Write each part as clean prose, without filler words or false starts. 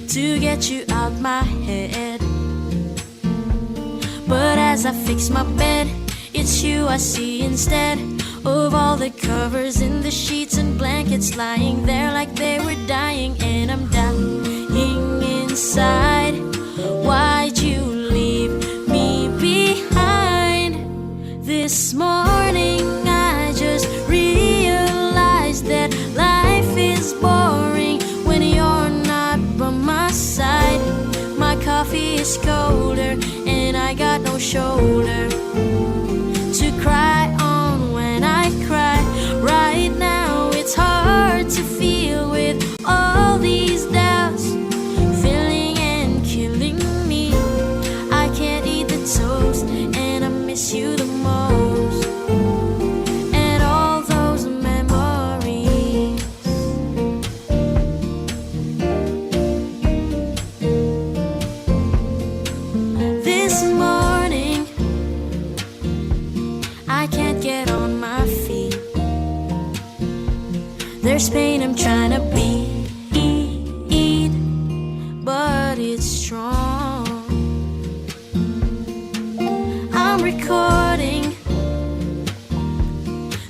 to get you out my head. But as I fix my bed, it's you I see instead of all the covers in the sheets and blankets lying there like they were dying. And I'm dying inside. Why'd you leave me behind? This morning I just realized that life is boring when you're not by my side. My coffee is colder and I got no shoulder to cry on when I cry. Right now it's hard to feel with all these doubts filling and killing me. I can't eat the toast and I miss you the most. And all those memories. This morning I can't get on my feet. There's pain I'm trying to beat, but it's strong. I'm recording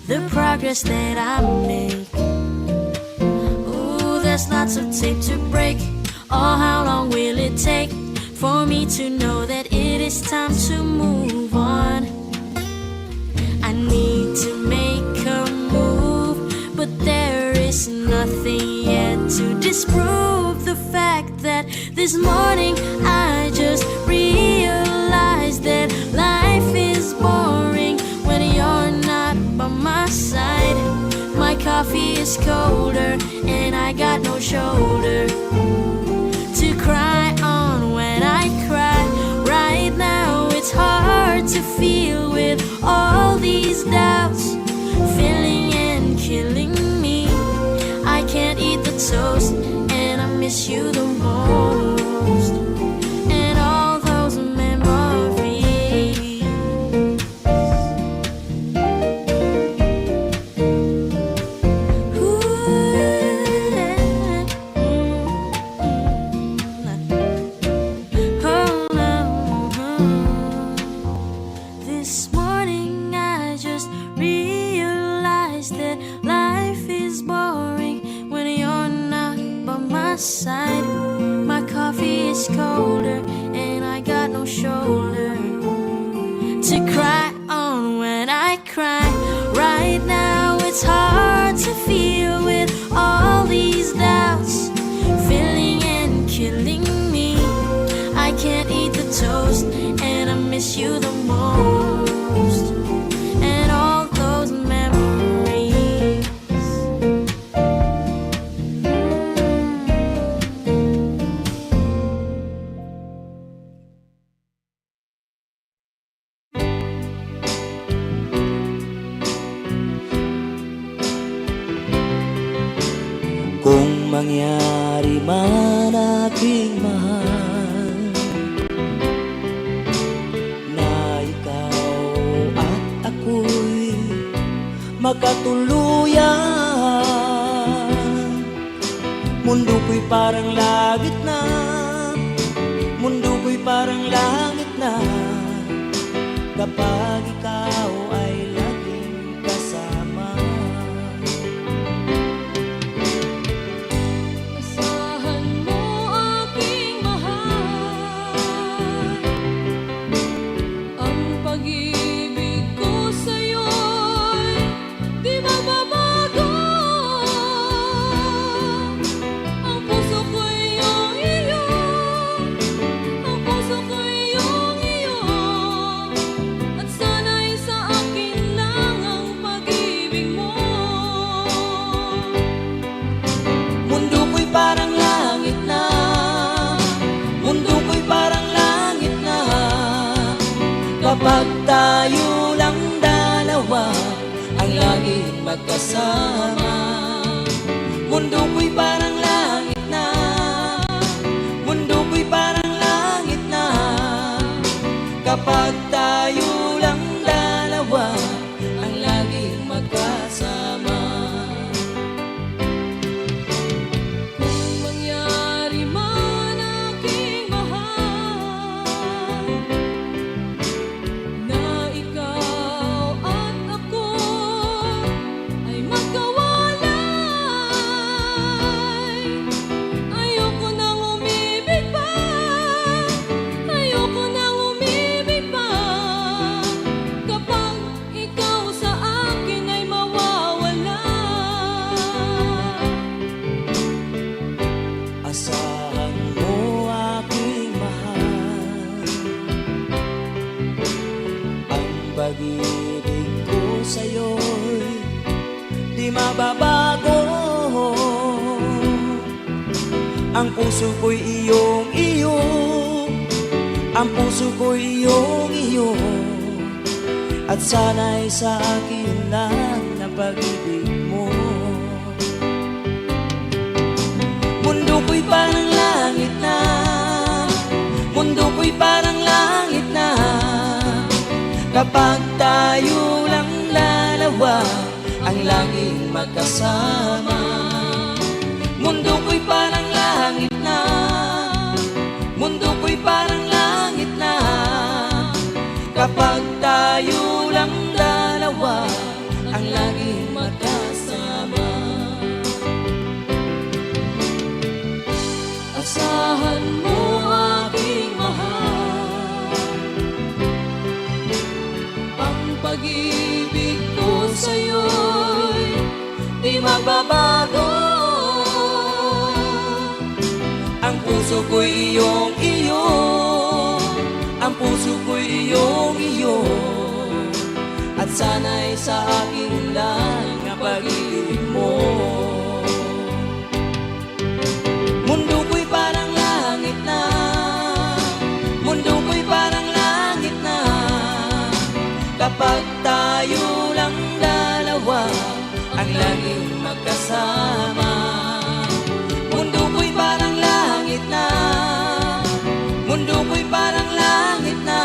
the progress that I make. Ooh, there's lots of tape to break. Oh, how long will it take for me to know that it is time to move on? I need to make a move, but there is nothing yet to disprove the fact that this morning I just realized that life is boring when you're not by my side. My coffee is colder and I got no shoulder to cry on when I cry. Right now it's hard to feel with all these doubts filling and killing me. I can't eat the toast and I miss you the most. And all those memories. Ooh, oh no. This morning I just realized that life is boring when you're not by my side. My coffee is colder and I got no shoulder to cry on when I cry. Right now it's hard to feel with all these doubts filling and killing me. I can't eat the toast and I miss you the most. And all those memories. Kung mangyari man aking mahal na ikaw at ako'y magkatuluyan, mundo ko'y parang langit na, mundo ko'y parang langit na, kapag ikaw ay laging kasama. Asahan mo aking mahal, ang pag-ibig ko sa'yo'y di mababago. Ang puso ko'y iyong iyo, ang puso ko'y iyong iyo, at sana'y sa akin lang ang pag-ibig mo. Mundo ko'y parang langit na, mundo ko'y parang langit na, kapag tayo lang dalawa ang laging magkasama. Mundo ko'y parang langit na, mundo ko'y parang langit na, kapag tayo lang dalawa ang laging magkasama. Kung mangyari man Asahan mo aking mahal, ang pag-ibig ko sa'yo'y di mababago. Ang puso ko'y iyong-iyo, ang puso ko'y iyong-iyo, at sana'y sa akin lang na pag-ibig mo. Mundo ko'y parang langit na, mundo ko'y parang langit na, kapag tayo lang dalawa ang laging magkasama. Mundo ko'y parang langit na, mundo ko'y parang langit na, kapag tayo lang dalawa ang laging magkasama. Asahan mo aking mahal, ang pag-ibig ko sa'yo'y di mababago. Ang puso ko'y iyong-iyo, ang puso ko'y iyong-iyo, at sana'y sa akin lang ang pag-ibig mo. Mundo ko'y parang langit na, mundo ko'y parang langit na, kapag tayo lang dalawa ang laging magkasama. Mundo ko'y parang langit na, mundo ko'y parang langit na,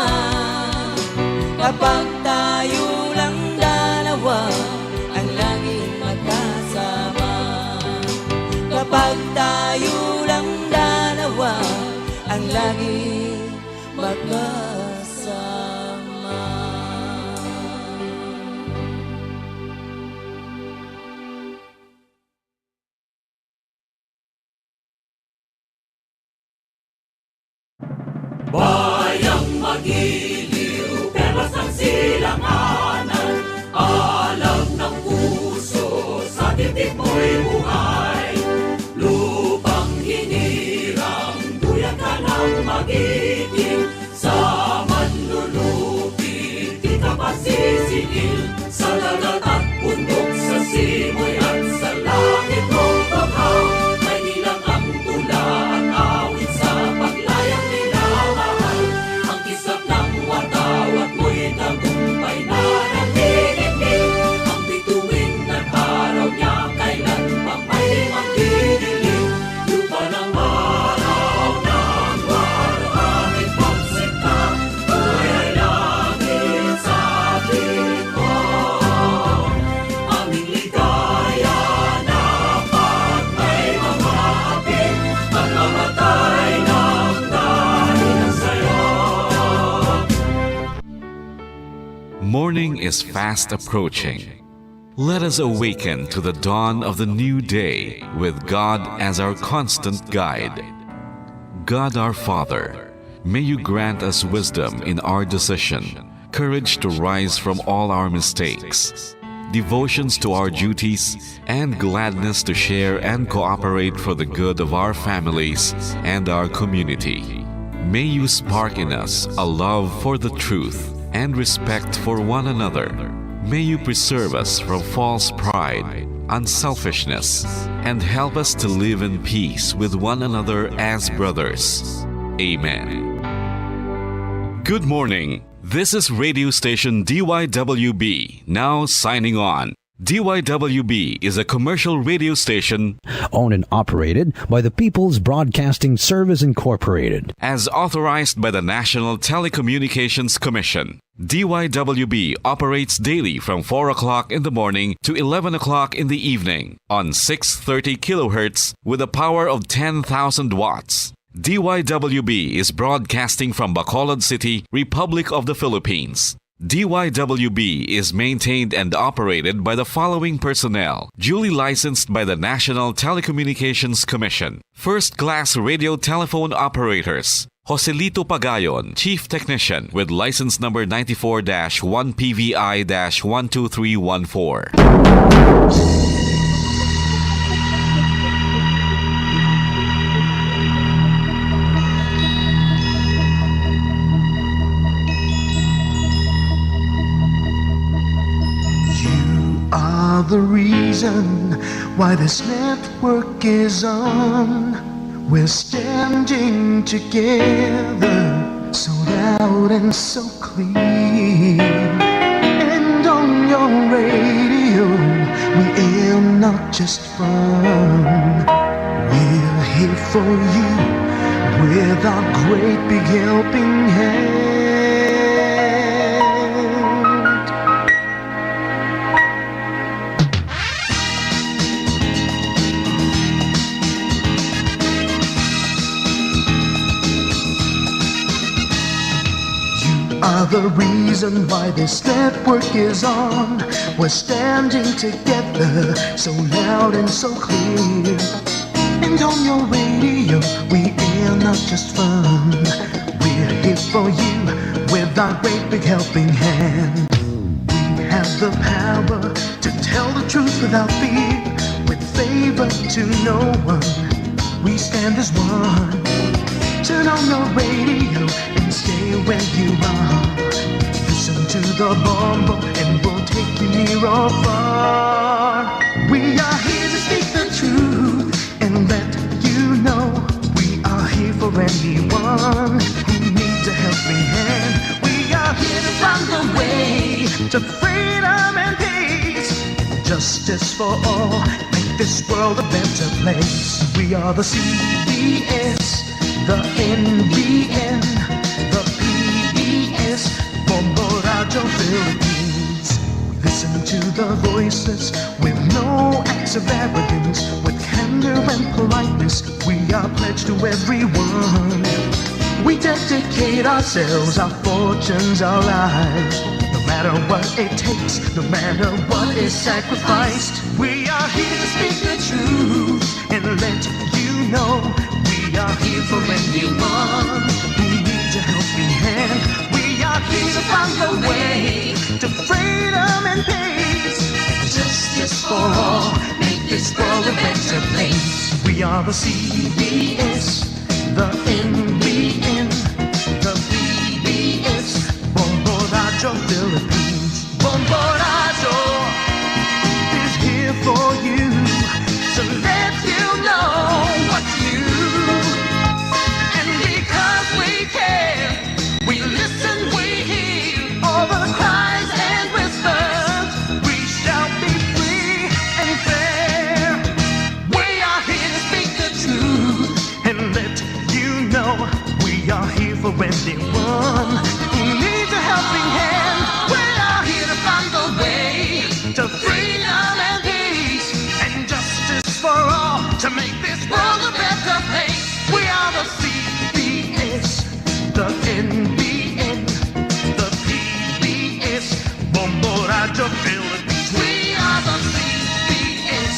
kapag tayo lang dalawa ang laging magkasama. Kapag tayo lang dalawa ang laging magkasama. Bayang magiliw, perlas ng silanganan, alam ng puso, sa dibdib mo'y buhay. Lupang hinirang, duyan ka ng magiting, sa manlulupi, di ka masisingil. Sa dagat at bundok, sa simoy at sa langit mong baghaw, may nilang ang tula at awit sa paglayang minamahal. Ang kisap ng watawat mo'y tagumpay na nagdidikdik, ang bituin at araw niya kailan pang may magdidilim. Lupa ng araw ng warangit pagsinta, buhay ay langit sa atin mo. Aming ligaya na pag may mga apit, at mamatay ng dahil sa'yo. Morning is fast approaching. Let us awaken to the dawn of the new day with God as our constant guide. God our Father, may you grant us wisdom in our decision, courage to rise from all our mistakes, devotions to our duties, and gladness to share and cooperate for the good of our families and our community. May you spark in us a love for the truth and respect for one another. May you preserve us from false pride, unselfishness, and help us to live in peace with one another as brothers. Amen. Good morning. This is radio station DYWB, now signing on. DYWB is a commercial radio station owned and operated by the People's Broadcasting Service Incorporated. as authorized by the National Telecommunications Commission. DYWB operates daily from 4 o'clock in the morning to 11 o'clock in the evening on 630 kilohertz with a power of 10,000 watts. DYWB is broadcasting from Bacolod City, Republic of the Philippines. DYWB is maintained and operated by the following personnel, duly licensed by the National Telecommunications Commission. First-class radio telephone operators. Joselito Pagayon, Chief Technician with license number 94-1PVI-12314. are the reason why this network is on. We're standing together, so loud and so clear. And on your radio, we air not just fun. We're here for you with our great big helping hand. Are the reason why this network is on. We're standing together, so loud and so clear. And on your radio, we air not just fun. We're here for you with our great big helping hand. We have the power to tell the truth without fear, with favor to no one. We stand as one. Turn on your radio and stay where you are. Listen to the bombo and we'll take you near or far. We are here to speak the truth and let you know we are here for anyone who needs a helping hand. We are here to find the way to freedom and peace, justice for all, make this world a better place. We are the CBS, the NBN, the PBS, Bombo Radio Philippines. Listen to the voices with no acts of arrogance, with candor and politeness. We are pledged to everyone. We dedicate ourselves, our fortunes, our lives. No matter what it takes, no matter what is sacrificed. We are here to speak the truth and let you know we are here for anyone who needs a helping hand. We are here to find the way to freedom and peace, justice for all, make this world a better place. We are the CBS, the NBN, the PBS, Bombo Radio Philippines. Bombo Radio is here for you, so let you know what you. And because we care, we listen, we hear all the cries and whispers. We shall be free and fair. We are here to speak the truth and let you know we are here for anyone who needs a helping hand. We are here to find the way to freedom and peace and justice for all, to make this world a better place. We are the CBS, the NBN, the PBS, Bombo Radio Philippines. We are the CBS,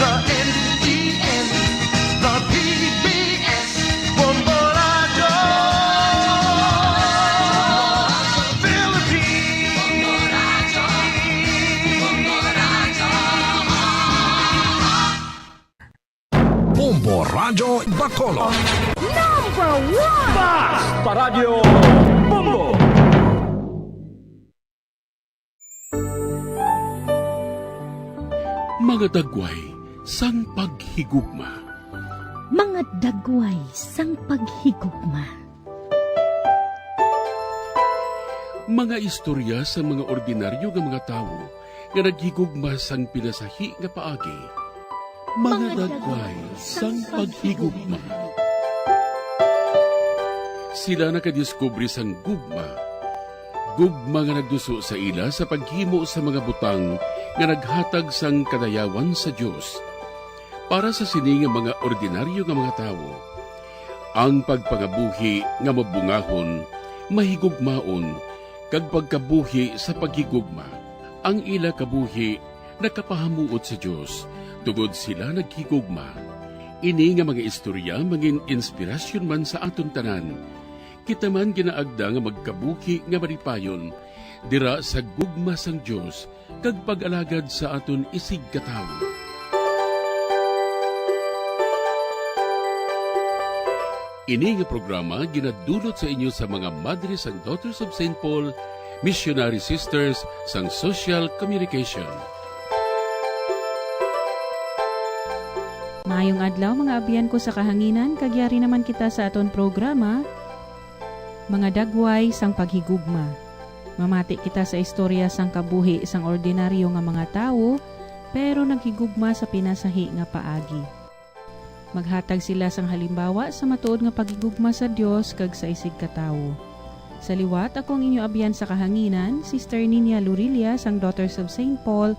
the NBN, the PBS, Bombo Radio Bombo Radio Bacolod. Paradyo Bombo! Mga dagway, sang paghigugma. Mga dagway, sang paghigugma. Mga istorya sa mga ordinaryo nga mga tawo nga naghigugma sang pinasahi nga paagi. Mga dagway, sang paghigugma. Sila nakadiskubre sang gugma. Gugma nga nagduso sa ila sa paghimo sa mga butang nga naghatag sang kadayawan sa Dios para sa sini nga mga ordinaryo nga mga tawo. Ang pagpangabuhi nga mabungahon, mahigugmaon, kag pagkabuhi sa paghigugma. Ang ila kabuhi nakapahamuot sa Dios, tugod sila naghigugma. Ini nga mga istorya mangin inspirasyon man sa aton tanan. Kita man ginaagda nga magkabuhi nga maripayon, dira sa gugma sang Dios kag pag-alagad sa aton isig katawo. Ini nga programa ginadulot sa inyo sa mga Madres and Daughters of St. Paul, Missionary Sisters sang Social Communication. Mayong adlaw mga abyan ko sa kahanginan, kagyari naman kita sa aton programa, mga dagway sang paghigugma. Mamati kita sa istorya sang kabuhi sang ordinaryo nga mga tao, pero naghigugma sa pinasahi nga paagi. Maghatag sila sang halimbawa sa matuod nga paghigugma sa Dios kag sa isig katawo. Sa liwat, akong inyo abyan sa kahanginan, Sister Nina Lurilia sang Daughters of St. Paul,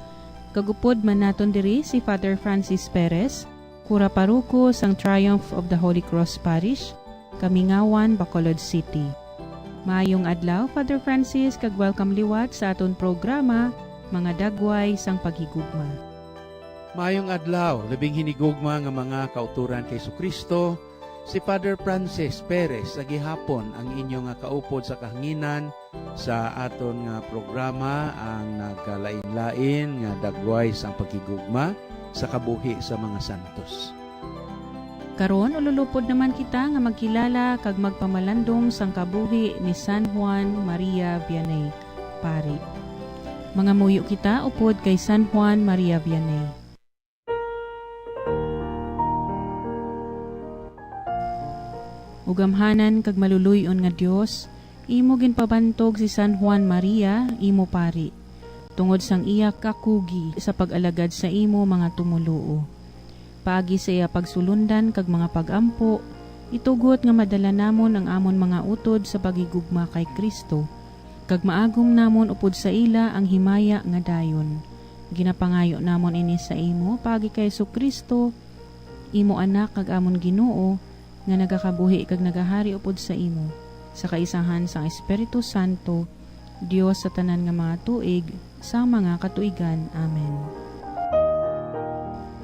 kagupod man naton diri si Father Francis Perez, Kura Paruko sang Triumph of the Holy Cross Parish, Kamingawan, Bacolod City. Maayong adlaw, Father Francis, kag welcome liwat sa aton programa, mga dagway sang paghigugma. Maayong adlaw, labing hinigugma nga mga kauturan kay Kristo, si Father Francis Perez, sa gihapon ang inyo nga kaupod sa kahanginan sa aton nga programa, ang nagkalain-lain nga dagway sang paghigugma sa kabuhi sa mga santos. Karon ululupod naman kita nga magkilala kag magpamalandong sang kabuhi ni San Juan Maria Vianney, pari. Mga muyo kita upod kay San Juan Maria Vianney. Ugamhanan kag maluluyon nga Dios, imo ginpabantog si San Juan Maria, imo pari, tungod sang iya kakugi sa pag-alagad sa imo mga tumuluo. Paagi sa iya pagsulundan kag mga pag-ampo, itugot nga madala namon ang amon mga utod sa pagigugma kay Kristo, kag maagom namon upod sa ila ang himaya nga dayon. Ginapangayo namon ini sa imo, paagi kay Kristo, imo anak kag amon Ginoo, nga nagakabuhi kag nagahari upod sa imo, sa kaisahan sang Espiritu Santo, Dios sa tanan nga mga tuig, sa mga katuigan. Amen.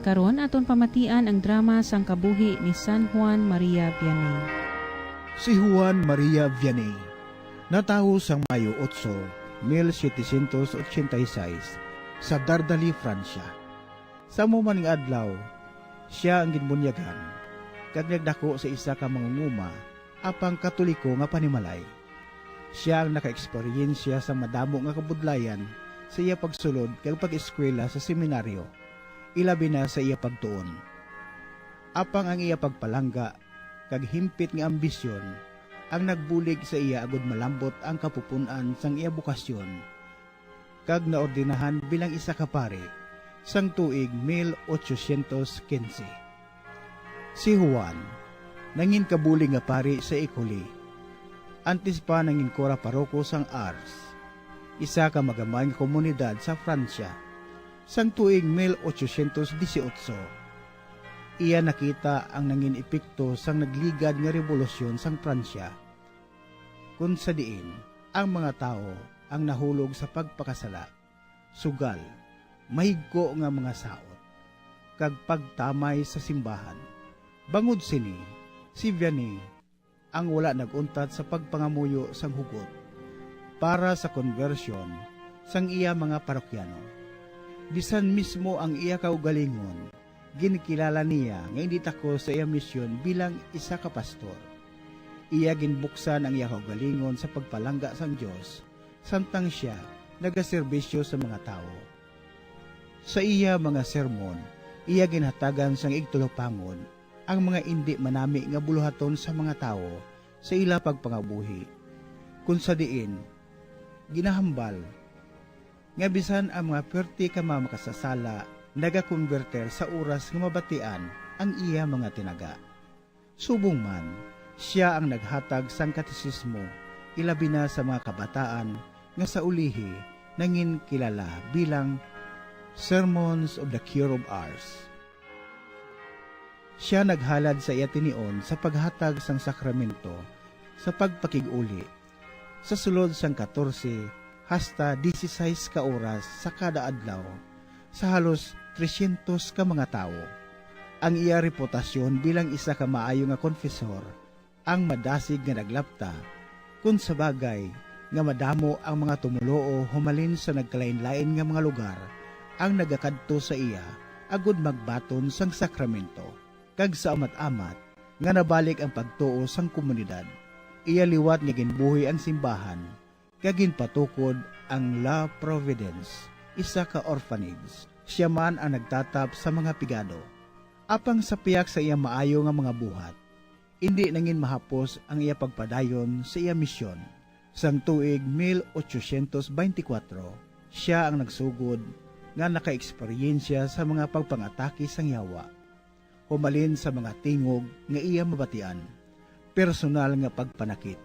Karon aton pamatian ang drama sang kabuhi ni San Juan Maria Vianney. Si Juan Maria Vianney, natawo sang Mayo 8, 1786, sa Dardali, Francia. Sa mumaning adlaw, siya ang ginbunyagan, kag nagdako sa isa ka mangunguma, apang Katoliko nga panimalay. Siya ang naka-eksperyensya sa madamo nga kabudlayan sa iya pagsulod kag pag-eskwela sa seminaryo, ilabi na sa iya pagtuon. Apang ang iya pagpalangga kag himpit nga ambisyon ang nagbulig sa iya agud malambot ang kapupunan sang iya bukasyon, kag naordinahan bilang isa ka pari sang tuig 1815. Si Juan, nangin kabuling nga pari sa Ikuli. Antes pa nangin Kura Paroko sang Ars, isa ka magamay nga komunidad sa Francia. Sang tuig 1818, iya nakita ang nangin epekto sang nagligad nga revolusyon sang Francia, kung sa diin ang mga tao ang nahulog sa pagpakasala, sugal, mahigko nga mga saot, kag pagtamay sa simbahan. Bangod sini, si Vianney ang wala naguntat sa pagpangamuyo sang hugot para sa conversion sang iya mga parokyano. Bisan mismo ang iya kaugalingon, ginikilala niya nga hindi tako sa iya misyon bilang isa ka pastor. Iya ginbuksan ang iya kaugalingon sa pagpalangga sang Dios, samtang siya nagaserbisyo sa mga tao. Sa iya mga sermon, iya ginhatagan sang igtulopangon ang mga indi manami nga buluhaton sa mga tao sa ila pagpangabuhi. Kung sa diin, ginahambal nga bisan ang mga perti ka makasasala nagakonverter sa oras nga mabatian ang iya mga tinaga. Subong man, siya ang naghatag sang katisismo, ilabi na sa mga kabataan nga sa ulihi nangin kilala bilang Sermons of the Cure of Ars. Siya naghalad sa iya tinion sa paghatag sang sakramento sa pagpakig-uli sa sulod sang 14 hasta 16 ka oras sa kada adlaw sa halos 300 ka mga tao. Ang iya reputasyon bilang isa ka maayo nga konfesor ang madasig nga naglapta, kung sa bagay nga madamo ang mga tumuloo humalin sa nagkalain-lain nga mga lugar ang nagakadto sa iya agud magbaton sang sakramento. Kag sa amat-amat nga nabalik ang pagtuo sang komunidad, iya liwat nga ginbuhi ang simbahan, kag ginpatukod ang La Providence, isa ka orphanage. Siya man ang nagtatap sa mga pigado. Apang sa piyak sa iya maayo nga mga buhat, hindi nangin mahapos ang iya pagpadayon sa iya misyon. Sang tuig 1824, siya ang nagsugod nga naka-eksperyensya sa mga pagpangatake sang yawa. Humalin sa mga tingog nga iya mabatian, personal nga pagpanakit,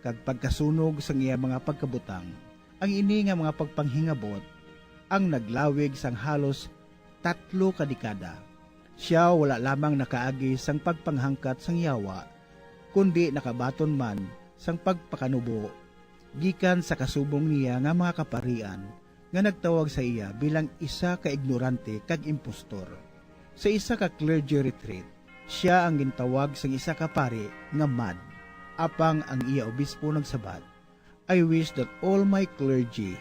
kag pagkasunog sang iya mga pagkabutang. Ang ini nga mga pagpanghingabot ang naglawig sang halos 3 kadekada. Siya wala lamang nakaagi sang pagpanghangkat sang yawa, kundi nakabaton man sang pagpakanubo gikan sa kasubong niya nga mga kaparian nga nagtawag sa iya bilang isa ka ignorante kag impostor. Sa isa ka clergy retreat, siya ang gintawag sang isa ka pari nga mad. Apang ang iya obispo nagsabat, "I wish that all my clergy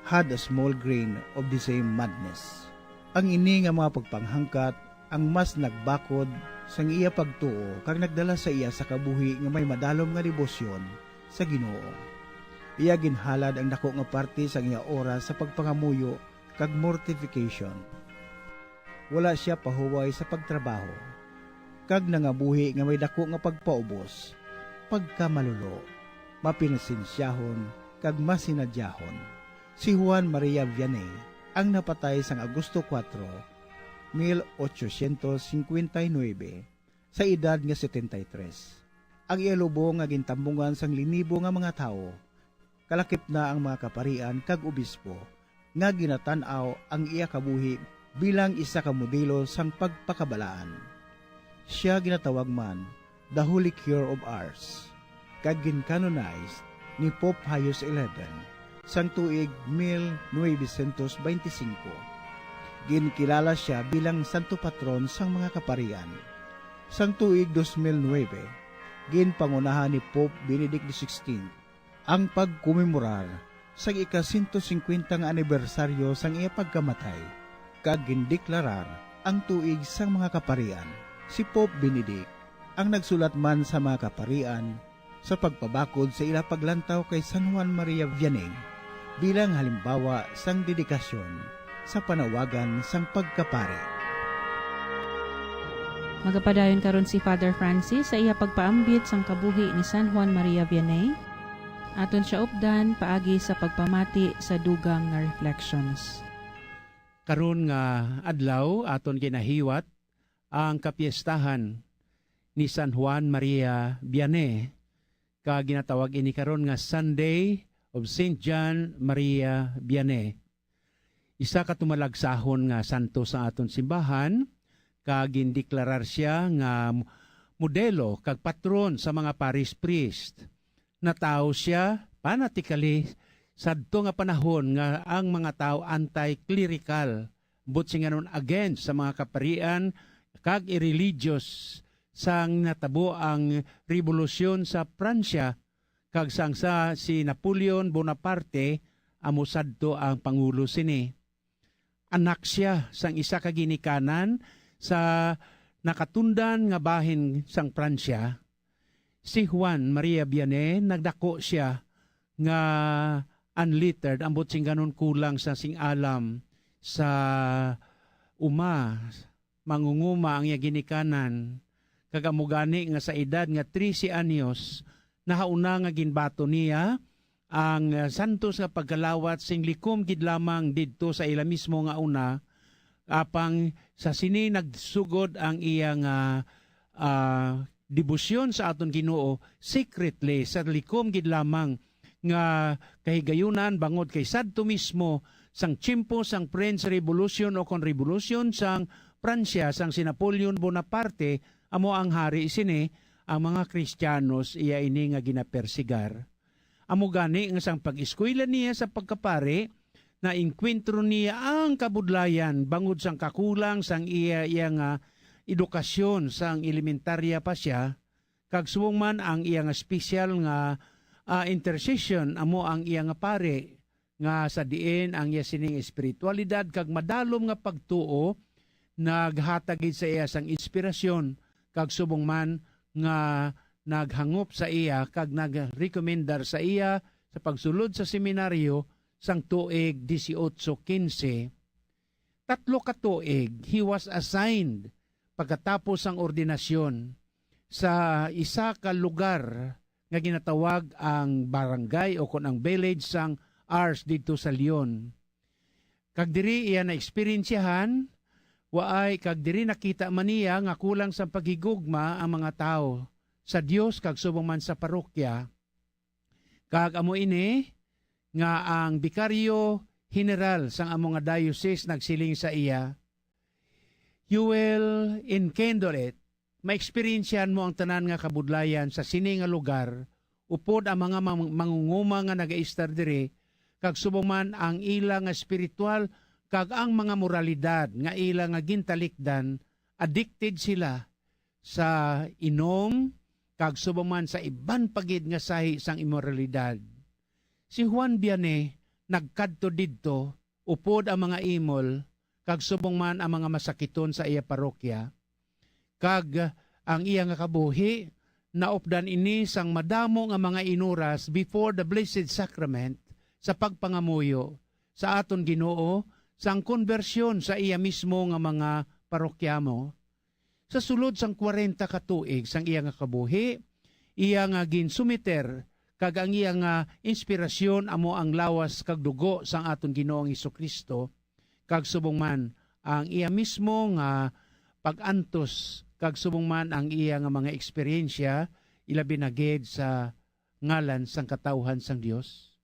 had a small grain of the same madness." Ang ini nga mga pagpanghangkat ang mas nagbakod sang iya pagtuo kag nagdala sa iya sa kabuhi nga may madalom nga debosyon sa Ginoo. Iya ginhalad ang dako nga parte sang iya oras sa pagpangamuyo kag mortification. Wala siya pahuway sa pagtrabaho, kag nangabuhi nga may dako nga pagpaubos, pagkamalulo, mapinasinsyahon, kag masinadyahon. Si Juan Maria Vianney ang napatay sang Agosto 4, 1859 sa edad nga 73. Ang iya lubong nga gintambungan sang linibo nga mga tao, kalakip na ang mga kaparian kag obispo nga ginatan-aw ang iya kabuhi bilang isa ka modelo sang pagpakabalaan. Siya ginatawag man the Holy Cure of Ars, kag gincanonized ni Pope Pius XI sang tuig 1925. Ginkilala siya bilang santo patron sang mga kaparian. Sang tuig 2009, ginpangunahan ni Pope Benedict XVI ang pagkumemorar sa ika-150 nga anibersaryo sang iya pagkamatay, kag gindeklarar ang tuig sang mga kaparian. Si Pope Benedict ang nagsulat man sa mga kaparian sa pagpabakod sa ila paglantaw kay San Juan Maria Vianney bilang halimbawa sang dedikasyon sa panawagan sang pagkapari. Magapadayon karon si Father Francis sa iya pagpaambit sang kabuhi ni San Juan Maria Vianney. Aton siya updan paagi sa pagpamati sa dugang nga reflections. Karon nga adlaw aton ginahiwat ang kapiestahan ni San Juan Maria Vianney, ka ginatawag ini karon nga Sunday of St. John Maria Vianney. Isa ka tumalagsahon nga santo sa aton simbahan, kag gindeklarar siya nga modelo kag patron sa mga parish priest. Natao siya fanatically sadto nga panahon nga ang mga tao anti-clerical, but singanon against sa mga kaparian kag irreligious sang natabo ang revolusyon sa Pransya, kag sangsa si Napoleon Bonaparte amo sadto ang pangulo sini. Anak siya sang isa ka ginikanan sa nakatundan nga bahin sang Pransya. Si Juan Maria Vianney nagdako siya nga unlettered, ambot sing ganon kulang sa sing alam sa mangunguma ang iya ginikanan. Kagamugani nga sa edad nga 13 anyos nahauna nga ginbato niya ang santos nga pagkalawat sing likom gid lamang didto sa ila mismo nga una, apang sa sini nagsugod ang iyang debosyon sa aton Ginoo secretly sa likom gid lamang nga kahigayunan bangod kay sadto mismo sang tiyempo sang French Revolution o kon revolusyon sang Pransya sang si Napoleon Bonaparte amo ang hari sini, ang mga Kristiyanos iya ini nga ginapersigar. Amo gani nga sang pag-eskwela niya sa pagkapare, na inkwentro niya ang kabudlayan bangod sang kakulang sang iya nga edukasyon sang elementarya pa siya, kag suwong man ang iya nga special nga intercession amo ang iya nga pare, nga sa diin ang iya sining espiritualidad kag madalom nga pagtuo naghatag sa iya sang inspirasyon, kag subong man nga naghangop sa iya kag nagrekomendar sa iya sa pagsulod sa seminaryo sang tuig 1815. 3 ka tuig he was assigned pagkatapos ang ordinasyon sa isa ka lugar nga ginatawag ang barangay o kon ang village sang Ars dito sa Leon. Kag diri iya na eksperyensyahan, waay kag diri nakita man niya nga kulang sa paghigugma ang mga tao sa Dios kag subong man sa parokya. Kag amo ini nga ang bikaryo general sang among nga diocese nagsiling sa iya, you will enkindle it. Ma-experiensyan mo ang tanan nga kabudlayan sa sini nga lugar, upod ang mga mangunguma nga nag-aistar diri, kag subong man ang ilang nga spiritual, kag ang mga moralidad nga ilang nga gintalikdan, addicted sila sa inom, kag subong man sa iban pagid nga sahi sang immoralidad. Si Juan Vianney nagkadto didto, upod ang mga imol, kag subong man ang mga masakiton sa iya parokya, kag ang iya nga kabuhi, naupdan ini sang madamo nga mga inuras before the Blessed Sacrament sa pagpangamuyo sa aton Ginoo sang konbersyon sa iya mismo nga mga parokyamo. Sa sulod sang 40 ka tuig sang iya nga kabuhi, iya nga ginsumiter kag ang iya nga inspirasyon amo ang lawas kag dugo sang aton Ginoong Hesukristo, kag subong man ang iya mismo nga pag-antos kag subong man ang iya nga mga eksperyensya ilabi na gid sa ngalan sang katawhan sang Dios.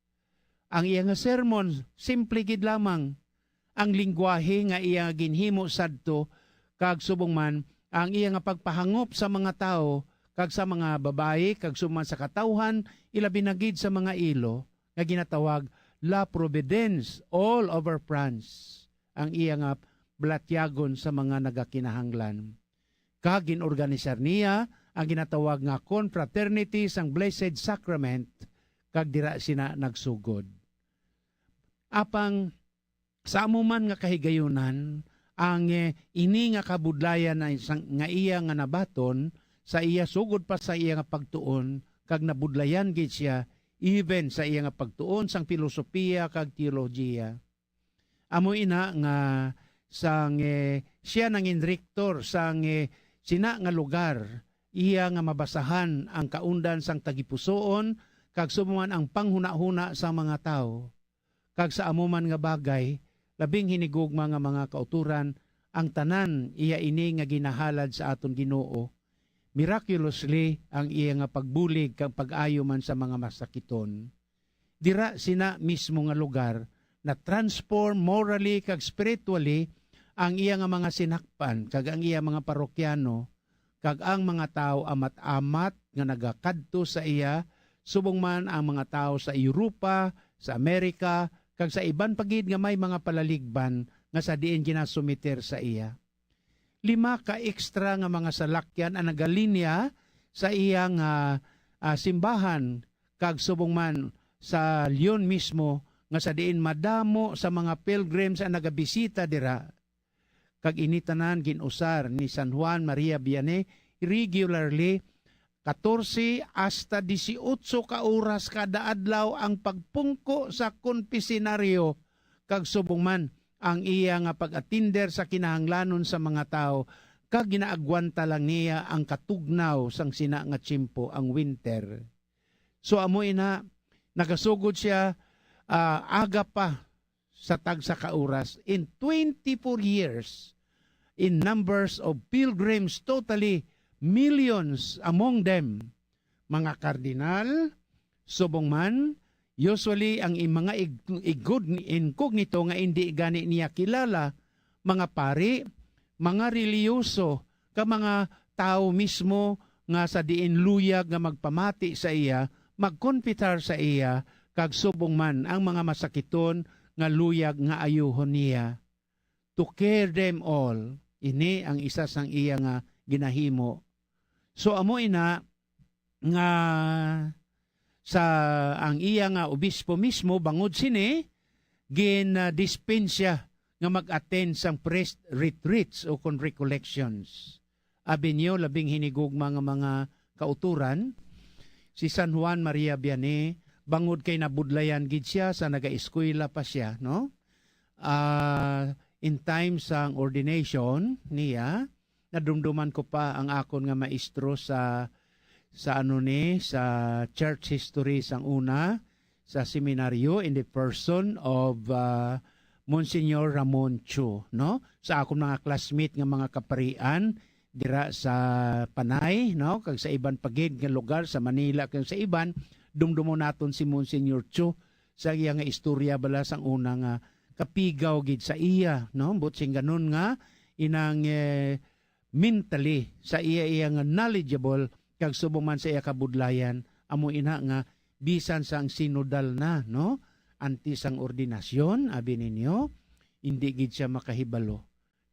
Ang iya nga sermon simple gid lamang, ang lingwahe nga iya nga ginhimo sadto kag subong man ang iya nga pagpahangop sa mga tao kag sa mga babae kag subong man sa katawhan ilabi na gid sa mga ilo nga ginatawag La Providence all over France. Ang iya nga blatyagon sa mga nagakinahanglan. Kag ginorganisar niya ang ginatawag nga confraternity sang Blessed Sacrament, kag dira sina nagsugod. Apang sa amuman nga kahigayunan, ang ini nga kabudlayan nga iya nga nabaton, sa iya sugod pa sa iya nga pagtuon, kag nabudlayan gid siya even sa iya nga pagtuon sang filosofiya kag teologiya. Amo ina nga sang siya nangin rektor sang sina nga lugar, iya nga mabasahan ang kaundan sang tagipusoon, kag sumuman ang panghuna-huna sa mga tao. Kag sa amuman nga bagay, labing hinigugma nga mga kauturan, ang tanan iya ini nga ginahalad sa aton Ginoo. Miraculously ang iya nga pagbulig kag pag-ayo man sa mga masakiton. Dira sina mismo nga lugar na transform morally kag spiritually ang iya nga mga sinakpan, kag ang iya mga parokyano, kag ang mga tao amat-amat nga nagakadto sa iya, subong man ang mga tao sa Europa, sa Amerika, kag sa iban pagid nga may mga palaligban nga sa diin ginasumiter sa iya. 5 ka ekstra nga mga salakyan ang nagalinya sa iyang simbahan, kag subong man sa Leon mismo nga sa diin madamo sa mga pilgrims ang nagabisita dira. Kag initanan ginusar ni San Juan Maria Vianney regularly 14 hasta 18 ka oras kada adlaw ang pagpungko sa konfesionaryo, kag subong man ang iya nga pag-atinder sa kinahanglanon sa mga tao, kag ginaagwanta lang niya ang katugnaw sang sina nga tiyempo, ang winter. So amo ina nagasugod siya aga pa sa tagsa ka oras in 24 years. In numbers of pilgrims, totally millions among them, mga kardinal, subong man, usually ang mga incognito nga hindi gani niya kilala, mga pari, mga reliyoso, ka mga tao mismo nga sa diin luyag nga magpamati sa iya, magkonpitar sa iya, kag subong man ang mga masakiton nga luyag nga ayuhon niya. To care them all, ini ang isa sang iya nga ginahimo. So amo ina nga sa ang iya nga obispo mismo bangod sini gin-dispensya nga mag-attend sang priest retreats o kon recollections. Abi niyo labing hinigugma nga mga kauturan, si San Juan Maria Vianney bangod kay nabudlayan gid siya sa naga-eskwela pa siya, no? In time sang ordination niya, nadumduman ko pa ang akon nga maestro sa sa church history sang una sa seminaryo in the person of Monsignor Ramon Chu, no? Sa akong mga classmate nga mga kaparian dira sa Panay, no? Kag sa iban pagid nga lugar sa Manila kag sa iban, dumdumo naton si Monsignor Chu sa iya nga istorya bala sang una nga kapigaw gid sa iya, no? But sing ganun nga inang mentally sa iya nga knowledgeable kag subong man sa iya kabudlayan amo ina nga bisan sang sinodal na, no? Anti sang ordinasyon abi ninyo hindi gid siya makahibalo.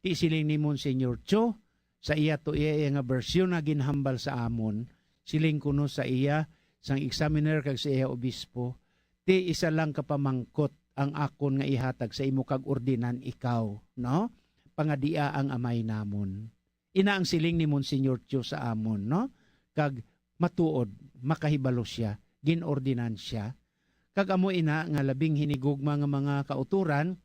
Ti siling ni Monsignor Cho sa iya to iya nga bersyon na ginhambal sa amon, siling kuno sa iya sang examiner kag sa iya obispo, ti isa lang kapamangkot ang akon nga ihatag sa imo kag ordinan ikaw, no? Pangadia ang amay namon. Ina ang siling ni Monsignor Cho sa amon, no? Kag matuod, makahibalo siya, ginordinan siya. Kag amo ina nga labing hinigugma nga mga kauturan,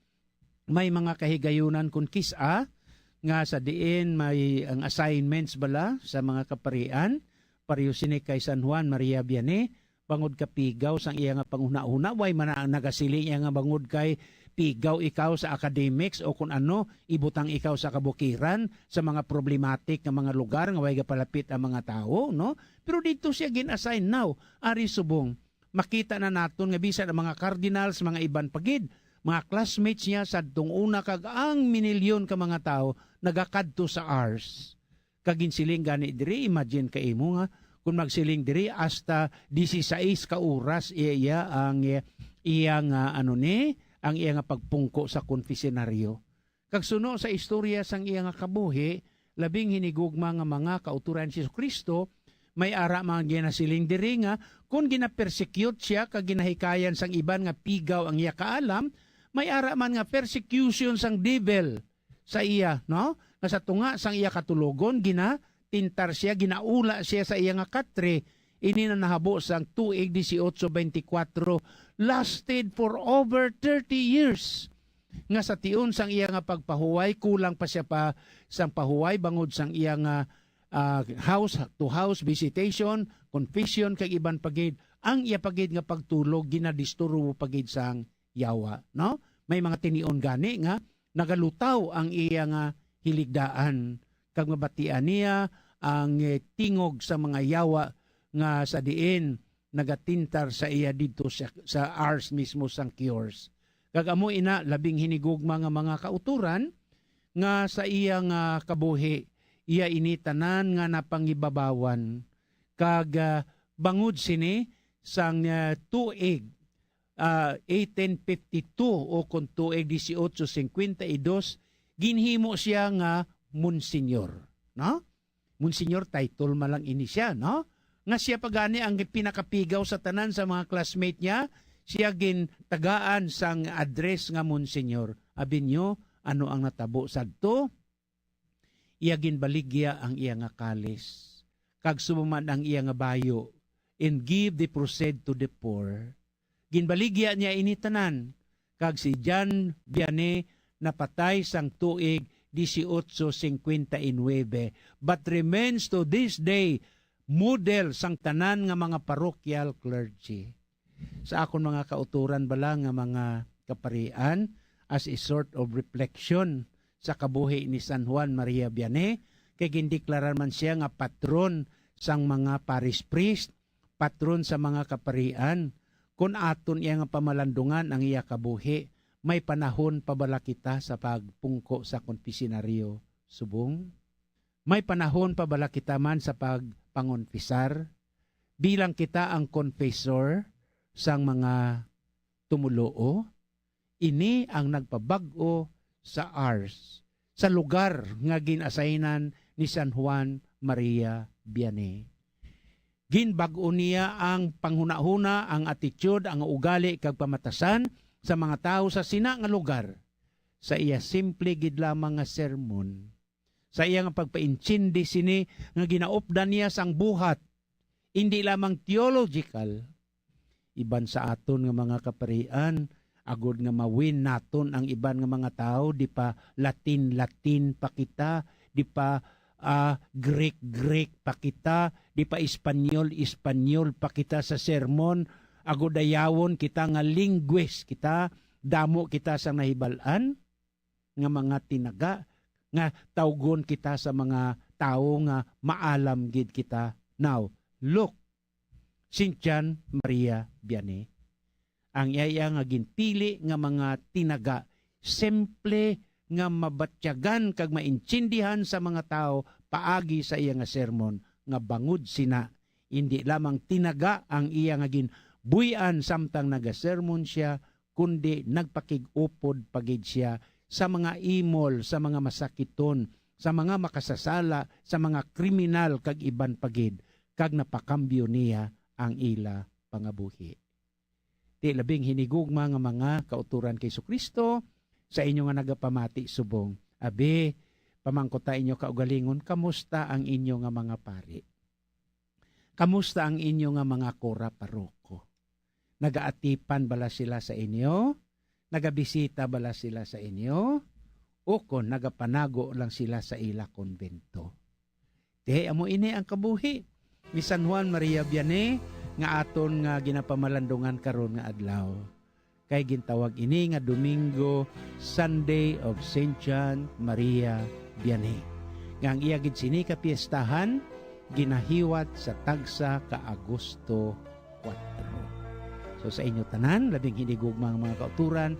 may mga kahigayunan kun kisa nga sa diin may ang assignments bala sa mga kaparian, pareho sini kay San Juan Maria Vianney, bangod ka pigaw sang iya nga panguna-una, way man nagasiling iya nga bangod kay pigaw ikaw sa academics o kung ano, ibutang ikaw sa kabukiran, sa mga problematic nga mga lugar nga way palapit ang mga tao, no? Pero dito siya gin-assign now, ari subong. Makita na naton nga bisan ang mga cardinals, mga iban pagid, mga classmates niya sa una kag ang minilyon ka mga tao nagakadto sa Ars. Kagin siling gani diri, imagine ka imo nga kung magsiling diri hasta 16 ka oras iya ang iyang ang iya nga pagpungko sa konfesionaryo. Kag suno sa istorya sang iya nga kabuhi, labing hinigugma nga mga kauturan si Kristo, may ara mga ginasiling diri nga kung gina-persecute siya kag ginahikayan sang iban nga pigaw ang iya kaalam, may ara man nga persecution sang devil sa iya, no? Nga sa tunga sang iya katulogon tintar siya, ginaula siya sa iya nga katre, ini na nahabo sang tuig 1824, lasted for over 30 years. Nga sa tiun sang iya nga pagpahuway, kulang pa siya pa sang pahuway, bangod sang iya nga house to house visitation, confession kag iban pagid, ang iya pagid nga pagtulog ginadisturbo pagid sang yawa, no? May mga tinion gani nga nagalutaw ang iya nga hiligdaan kag mabatian niya ang tingog sa mga yawa nga sa diin nagatintar sa iya dito sa Ars mismo sang cures. Kag amo ina labing hinigugma nga mga kauturan nga sa iya nga kabuhi, iya initanan nga napangibabawan kag bangod sini sang tuig 1852 o kung tuig 1852 ginhimo siya nga Monsignor, no? Monsignor title malang ini siya, no? Nga siya pagani ang pinakapigaw sa tanan sa mga classmate niya, siya gin tagaan sang address nga Monsignor. Abin nyo, ano ang natabo sadto? Iya gin baligya ang iya nga kalis. Kag sumuman ang iya nga bayo, and give the proceed to the poor. Ginbaligya niya ini tanan. Kag si John Vianney napatay sang tuig 1859, but remains to this day model sang tanan nga mga parochial clergy. Sa akon mga kauturan bala nga mga kaparian, as a sort of reflection sa kabuhi ni San Juan Maria Vianney, kay gindeklarar man siya nga patron sang mga parish priest, patron sa mga kaparian. Kung aton iya nga pamalandungan ang iya kabuhi, may panahon pa bala kita sa pagpungko sa konfesionaryo, subong? May panahon pa bala kita man sa pagpangonfisar? Bilang kita ang confessor sang mga tumuloo? Ini ang nagpabag-o sa Ars, sa lugar nga ginasaynan ni San Juan Maria Vianney. Ginbag-o niya ang panghuna-huna, ang attitude, ang ugali kag pamatasan sa mga tao sa sina nga lugar. Sa iya simple gid lamang nga sermon. Sa iya nga pagpainchindi sini nga ginaupdan niya sang buhat, hindi lamang theological. Iban sa aton nga mga kaparian, agod nga mawin naton ang iban nga mga tao, di pa Latin pa kita, di pa Greek pa kita, di pa Espanyol pa kita sa sermon, agodayawon kita nga linguist kita, damo kita sa nahibalan, nga mga tinaga, nga tawgon kita sa mga tao nga maalam gid kita. Now, look, Sintian Maria Vianney, ang iya nga ginpili nga mga tinaga, simple nga mabatyagan kag maintindihan sa mga tao paagi sa iya nga sermon, nga bangud sina, hindi lamang tinaga ang iya nga ginbuyan samtang nagasermon siya, kundi nagpakig-upod pagid siya sa mga imol, sa mga masakiton, sa mga makasasala, sa mga kriminal kag iban pagid, kag napakambyo niya ang ila pangabuhi. Ti labing hinigugma nga mga kauturan kay Kristo sa inyo nga nagapamati subong. Abi, pamangkota inyo kaugalingon, kamusta ang inyo nga mga pari? Kamusta ang inyo nga mga kora paroko? Nagaatipan bala sila sa inyo? Nagabisita bala sila sa inyo? O kung nagapanago lang sila sa ila konbento? Te, amo ini ang kabuhi ni San Juan Maria Vianney nga aton nga ginapamalandungan karon nga adlaw. Kay gintawag ini nga Domingo, Sunday of St. John Maria Vianney. Nga ang iya gid sini ka piyestahan ginahiwat sa tagsa ka Agosto 4. So sa inyo tanan, labing hinigugma mga kauturan,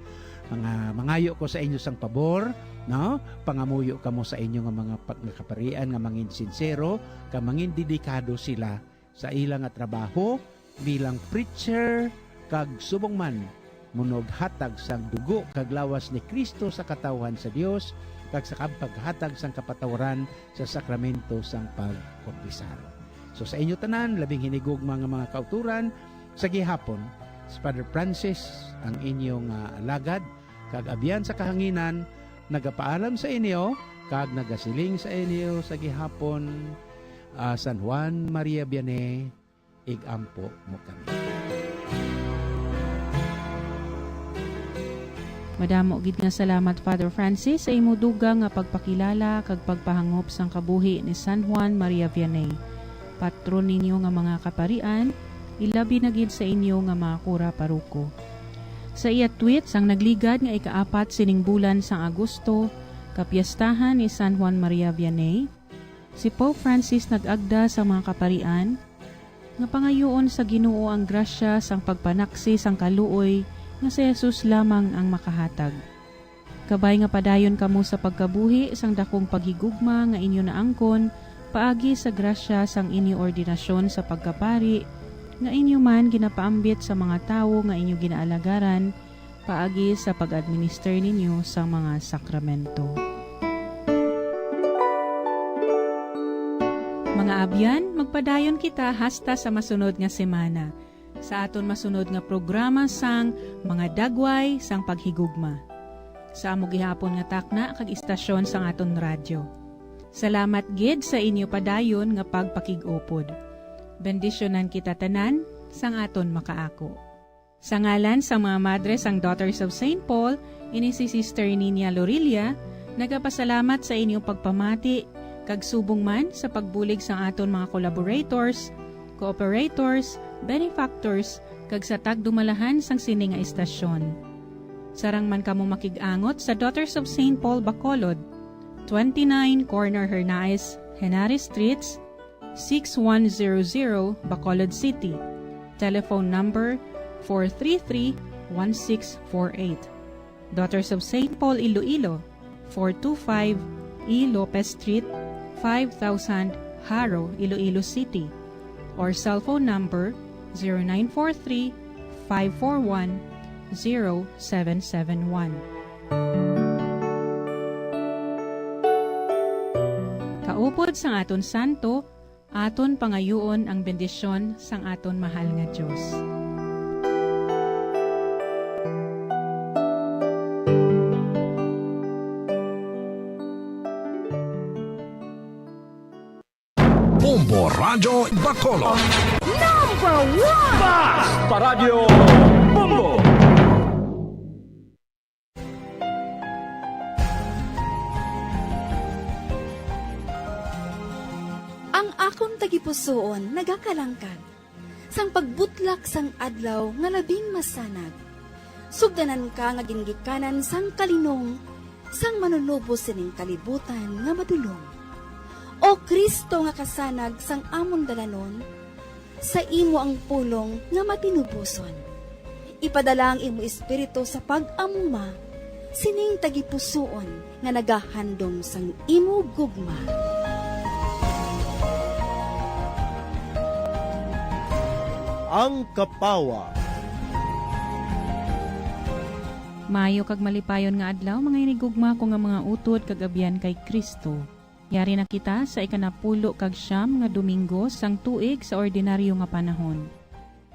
mangayo ko sa inyo sang pabor, no? Pangamuyo kamo sa inyo nga mga kaparian nga mangin sincero, ka mangin dedikado sila sa ilang nga trabaho bilang preacher kag subong man munog hatag sang dugo kag lawas ni Kristo sa katawhan sa Dios kag sa paghatag sang kapatawaran sa sakramento sang pagkonfesar. So sa inyo tanan, labing hinigugma nga mga kauturan, sa gihapon si Father Francis ang inyong alagad kag abyan sa kahanginan nagapaalam sa inyo kag nagasiling sa inyo sa gihapon. San Juan Maria Vianney, igampo mo kami. Madamo gid nga salamat Father Francis sa imo dugang nga pagpakilala kag pagpahangop sang kabuhi ni San Juan Maria Vianney. Patron ninyo nga mga kaparian, ilabi na gid sa inyo nga mga kura paruko. Sa iya tweet sang nagligad nga ika-4 sining bulan sang Agosto, kapiyastahan ni San Juan Maria Vianney, si Pope Francis nag-agda sa mga kaparian nga pangayoon sa Ginoo ang grasya sang pagpanaksi sang kaluoy nga si Jesus lamang ang makahatag. Kabay nga padayon kamo sa pagkabuhi sang dakong paghigugma nga inyo naangkon paagi sa grasya sang inyo ordinasyon sa pagkapari nga inyo man ginapaambit sa mga tawo nga inyo ginaalagaran paagi sa pag-administer ninyo sa mga sakramento. Mga abyan, magpadayon kita hasta sa masunod nga semana sa aton masunod nga programa sang mga dagway sang paghigugma. Sa amo gihapon nga takna kag istasyon sang aton radyo. Salamat gid sa inyo padayon nga pagpakig-upod. Bendisyonan kita tanan sang aton makaako. Sa ngalan sa mga madre sang Daughters of St. Paul, ini si Sister Nina Lorilia, nagapasalamat sa inyong pagpamati kag subong man sa pagbulig sang aton mga collaborators, cooperators, benefactors, kag sa tagdumalahan sang sini nga istasyon. Sarang man kamo makig-angot sa Daughters of St. Paul, Bacolod, 29 Corner Hernaez, Henares Streets, 6100 Bacolod City. Telephone number 433-1648. Daughters of St. Paul, Iloilo, 425 E. Lopez Street, 5000 Haro, Iloilo City. Or cellphone number 0943-541-0771. Kaupod sang aton santo, aton pangayoon ang bendisyon sang aton mahal nga Diyos. Bombo Radyo Bacolod. Number 1! Basta Radio Bombo! pusoon nagakalangkag. Sang pagbutlak sang adlaw nga labing masanag. Sugdanan ka nga ginggikanan sang kalinong, sang manunubos sining kalibutan nga madulong. O Kristo nga kasanag sang amon dalanon, sa imo ang pulong nga matinubuson. Ipadala ang imo espiritu sa pag-amuma, sining tagipusoon nga nagahandom sang imo gugma. Ang Kapawa. Mayo kag malipayon nga adlaw, mga inigugma ko nga mga utod kag abyan kay Kristo. Yari na kita sa ikanapulo kag siyam nga Domingo sang tuig sa ordinaryo nga panahon.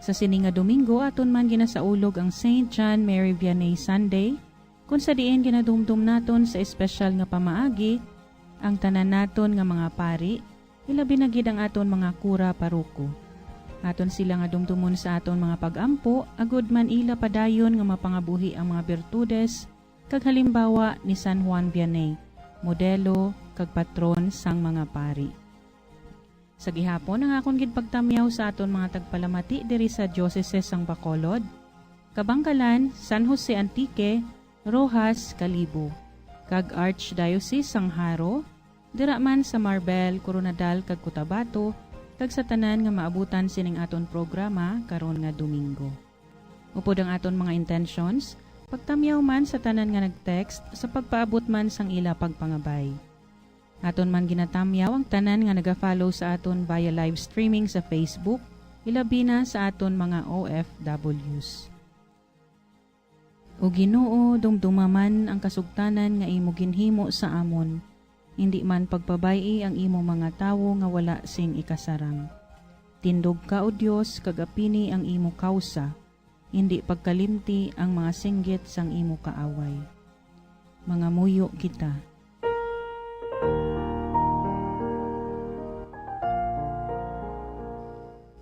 Sa sini nga Domingo aton man ginasaulog ang St. John Mary Vianney Sunday, kung sa diin ginadumdum naton sa espesyal nga pamaagi ang tanan naton nga mga pari, ilabi na gid ang aton mga kura paruko. Aton sila nga dumdumon sa aton mga pag-ampo, agud man ila padayon nga mapangabuhi ang mga bertudes, kag halimbawa ni San Juan Vianney, modelo kag patron sang mga pari. Sa gihapon ang akon gid pagtamyaw sa aton mga tagpalamati diri sa Diocese sang Bacolod, Kabangkalan, San Jose Antique, Rojas, Calibo, kag Archdiocese sang Haro, dira man sa Marbel, Coronadal kag Cotabato, kag sa tanan nga maabutan sining aton programa karon nga Domingo. Upod ang aton mga intentions, pagtamyaw man sa tanan nga nag-text sa pagpaabot man sang ila pagpangabay. Aton man ginatamyaw ang tanan nga naga-follow sa aton via live streaming sa Facebook, ilabi na sa aton mga OFWs. O Ginoo, dumdumaman ang kasugtanan nga imo ginhimo sa amon, hindi man pagpabayi ang imo mga tawo nga wala sing ikasarang. Tindog ka o Dios, kagapini ang imo kausa, hindi pagkalimti ang mga singgit sang imo kaaway. Mga muyo kita.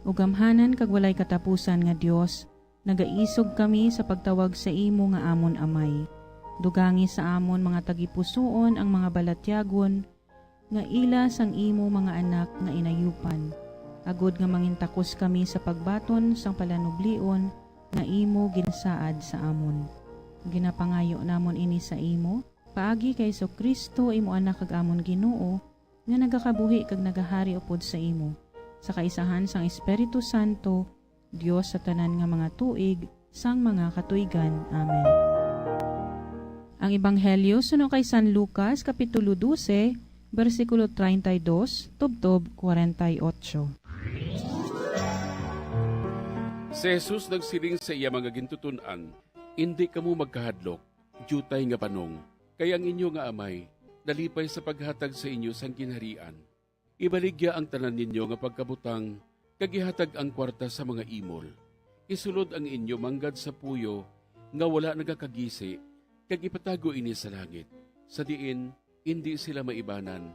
Ugamhanan kag walay katapusan nga Dios, nagaisog kami sa pagtawag sa imo nga amon amay. Dugangi sa amon mga tagipusoon ang mga balatyagon, nga ila sang imo mga anak nga inayupan. Agod nga mangintakos kami sa pagbaton sang palanublion, nga imo ginsaad sa amon. Ginapangayo namon ini sa imo, paagi kay Kristo imo anak kag amon Ginoo, nga nagakabuhi kag nagahari upod sa imo. Sa kaisahan sang Espiritu Santo, Dios sa tanan nga mga tuig, sang mga katuigan. Amen. Ang Ebanghelyo suno kay San Lucas, Kapitulo 12, versikulo 32, tubtob 48. Si Jesus nagsiling sa iya mga gintutunan, hindi kamo magkahadlok, jutay nga panong, kaya ang inyo nga amay, dalipay sa paghatag sa inyo sang kinharian. Ibaligya ang tanan ninyo nga pagkabutang, kagihatag ang kwarta sa mga imol. Isulod ang inyo manggad sa puyo, nga wala nagakagisi, kag ipatago ini sa langit. Sa diin, hindi sila maibanan,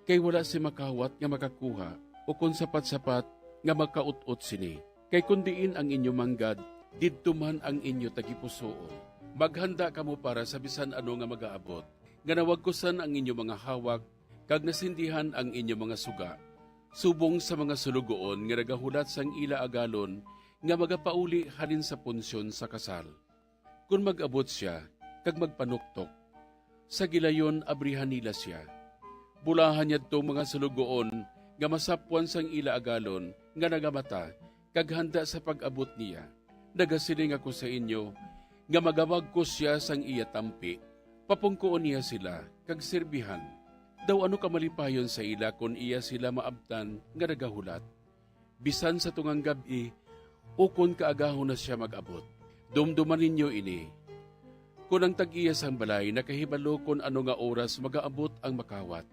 kay wala si makawat nga makakuha, o kung sapat-sapat nga makaut-ut sini. Kay kundiin ang inyo manggad, didto man ang inyo tagipusoon. Maghanda kamo para sa bisan ano nga magaabot, nga nawagkusan ang inyo mga hawak, kag nasindihan ang inyo mga suga. Subong sa mga sulugoon nga nagahulat sang ila agalon, nga magapauli halin sa punsyon sa kasal. Kung mag-abot siya, kag magpanuktok, sa gilayon abrihan nila siya. Bulahan niya itong mga sulugoon, nga masapwan sang ila agalon, nga nagamata, kag handa sa pag-abot niya. Nagasiling ako sa inyo, nga magawag ko siya sang iya tampi, papungkoon niya sila, kag sirbihan. Daw ano kamalipayon sa ila kung iya sila maabtan nga nagahulat. Bisan sa tungang gabi, ukon kaagahon na siya mag-abot. Dumduman ninyo ini. Kung ang tag-iya sang balay, nakahibalo kung ano nga oras mag-aabot ang makawat.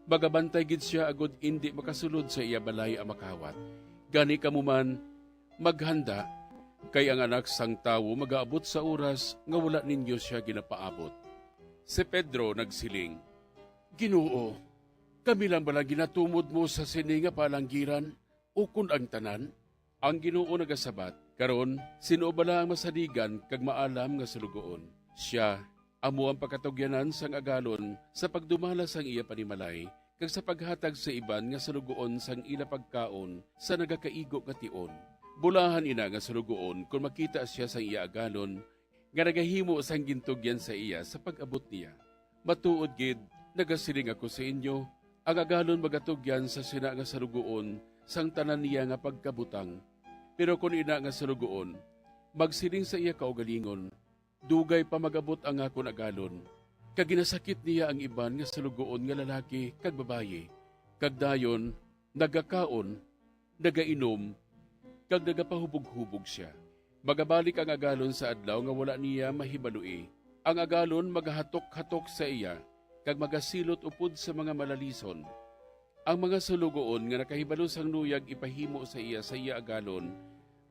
Bagabantay gid siya agud hindi makasulod sa iya balay ang makawat. Gani kamuman, maghanda, kay ang anak sang tawo mag-aabot sa oras nga wala ninyo siya ginapaabot. Si Pedro nagsiling, Ginoo, kami lang bala ginatumod mo sa sininga palanggiran o kun ang tanan? Ang Ginoo nagasabat, karon sino bala ang masadigan kag maalam nga sulugoon? Siya, amo ang pagkatugyanan sang agalon sa pagdumala sang iya panimalay, kag sa paghatag sa iban nga salugoon sang ila pagkaon sa nagakaigo nga tion. Bulahan ina nga salugoon kung makita siya sang iya agalon nga nagahimo sang gintugyan sa iya sa pag-abot niya. Matuod gid, nagasiling ako sa inyo, ang agalon magatugyan sa sina nga salugoon sang tanan niya nga pagkabutang. Pero kung ina nga salugoon, magsiling sa iya kaugalingon, dugay pa magabot ang akon agalon. Kag ginasakit niya ang iban nga salugoon nga lalaki kag babaye. Kag dayon, nagakaon, nagainom, kag nagapahubog-hubog siya. Magabalik ang agalon sa adlaw nga wala niya mahibalui. Ang agalon magahatok-hatok sa iya, kag magasilot upod sa mga malalison. Ang mga salugoon nga nakahibalo sang luyag ipahimo sa iya agalon,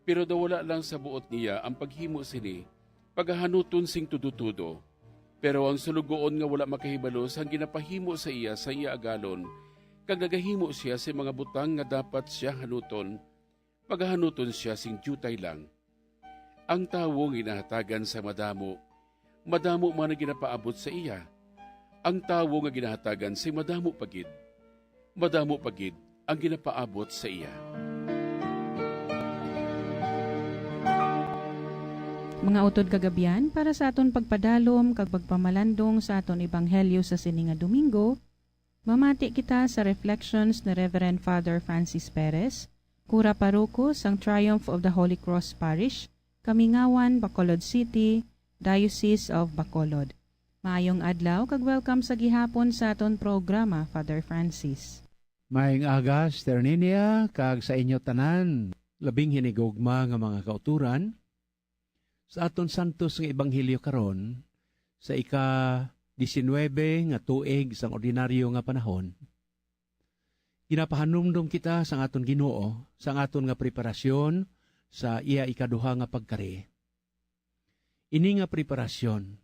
pero dawala lang sa buot niya ang paghimo sini, paghahanuton sing tudutudo. Pero ang sulugoon nga wala makahibalo sang ginapahimo sa iya agalon, kag nagahimo siya sa mga butang nga dapat siya hanuton, paghahanuton siya sing jutay lang. Ang tawo nga ginahatagan sa madamo man ang ginapaabot sa iya. Ang tawo nga ginahatagan sa madamo pagid ang ginapaabot sa iya. Mga utod kagabian, para sa aton pagpadalom kag pagpamalandong sa aton ebanghelyo sa sininga Domingo, mamati kita sa reflections ni Reverend Father Francis Perez, Kura Paroko sang Triumph of the Holy Cross Parish, Kamingawan, Bacolod City, Diocese of Bacolod. Maayong adlaw kag welcome sa gihapon sa aton programa, Father Francis. Maayong aga, Sister Ninia, kag sa inyo tanan, labing hinigugma nga mga kauturan, sa aton santos nga ebanghelyo karon, sa ika-19 nga tuig sang ordinaryo nga panahon, ginapahanumdum kita sa aton Ginoo, sa aton nga preparasyon sa iya ikaduha nga pagkari. Ini nga preparasyon,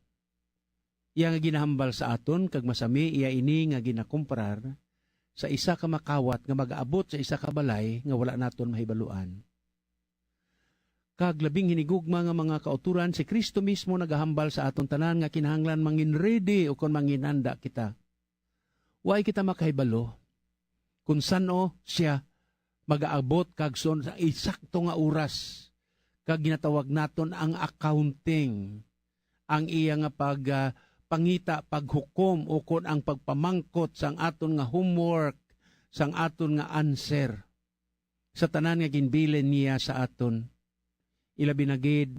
iya nga ginahambal sa aton, kag masami iya ini nga ginakumparar sa isa ka makawat nga mag-aabot sa isa ka balay nga wala naton mahibaluan. Kag labing hinigugma nga mga kauturan, si Kristo mismo nagahambal sa aton tanan nga kinahanglan mangin ready o kon manginanda kita. Way kita makahibalo kung sano siya mag-aabot kag son sa eksakto nga oras. Kag ginatawag naton ang accounting, ang iya nga pangita, paghukom o kon ang pagpamangkot sang aton nga homework, sang aton nga answer sa tanan nga ginbilin niya sa aton. Ilabi na gid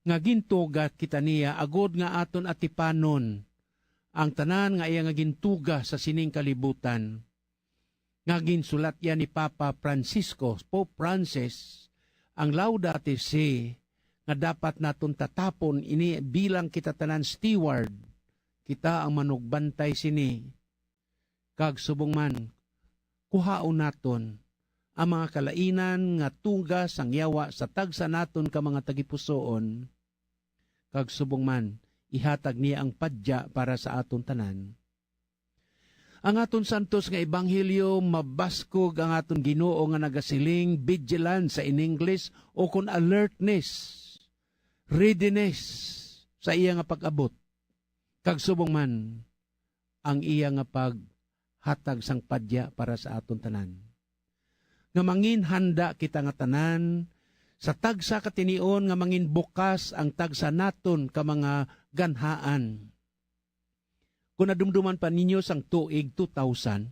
nga gintuga kita niya agod nga aton atipanon ang tanan nga iya nga gintuga sa sining kalibutan. Nga ginsulat yan ni Papa Francisco, Pope Francis, ang Laudate Si, nga dapat naton tatapon ini bilang kita tanan steward, kita ang manugbantay sini. Kag subong man, kuhaon naton ang mga kalainan nga tugas ang yawa sa tagsa naton ka mga tagipusoon, kag subong man, ihatag niya ang padya para sa aton tanan. Ang aton santos nga ebanghelyo mabaskog ang aton Ginoo nga nagasiling vigilance sa in English o kun alertness, readiness sa iya nga pag-abot. Kag subong man ang iya nga paghatag sang padya para sa aton tanan. Nga mangin handa kita nga tanan sa tagsa katinion nga mangin bukas ang tagsa naton ka mga ganhaan. Kung nadumduman pa ninyo sang tuig 2000,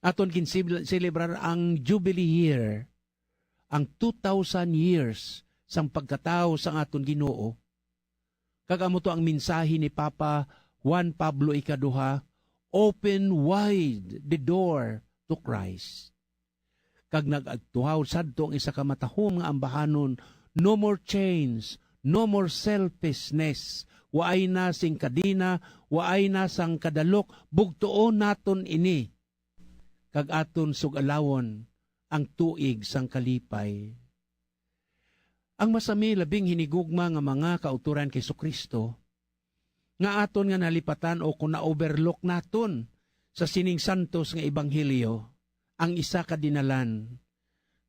aton kinselebrar ang Jubilee year, ang 2,000 years sang pagkatao sang aton Ginoo. Kagamo to ang mensahe ni Papa Juan Pablo II, open wide the door to Christ. Kag nag-agtuhaw sadto ang isa ka matahom nga ambahanon, no more chains, no more selfishness, waay na sing kadina, waay na sang kadalok, bugtuon naton ini. Kag aton sugalawon ang tuig sang kalipay. Ang masami labing hinigugma nga mga kauturan kay Kristo, nga aton nga nalipatan o kung na-overlook naton sa sining santos nga ebanghelyo, ang isa ka dinalan.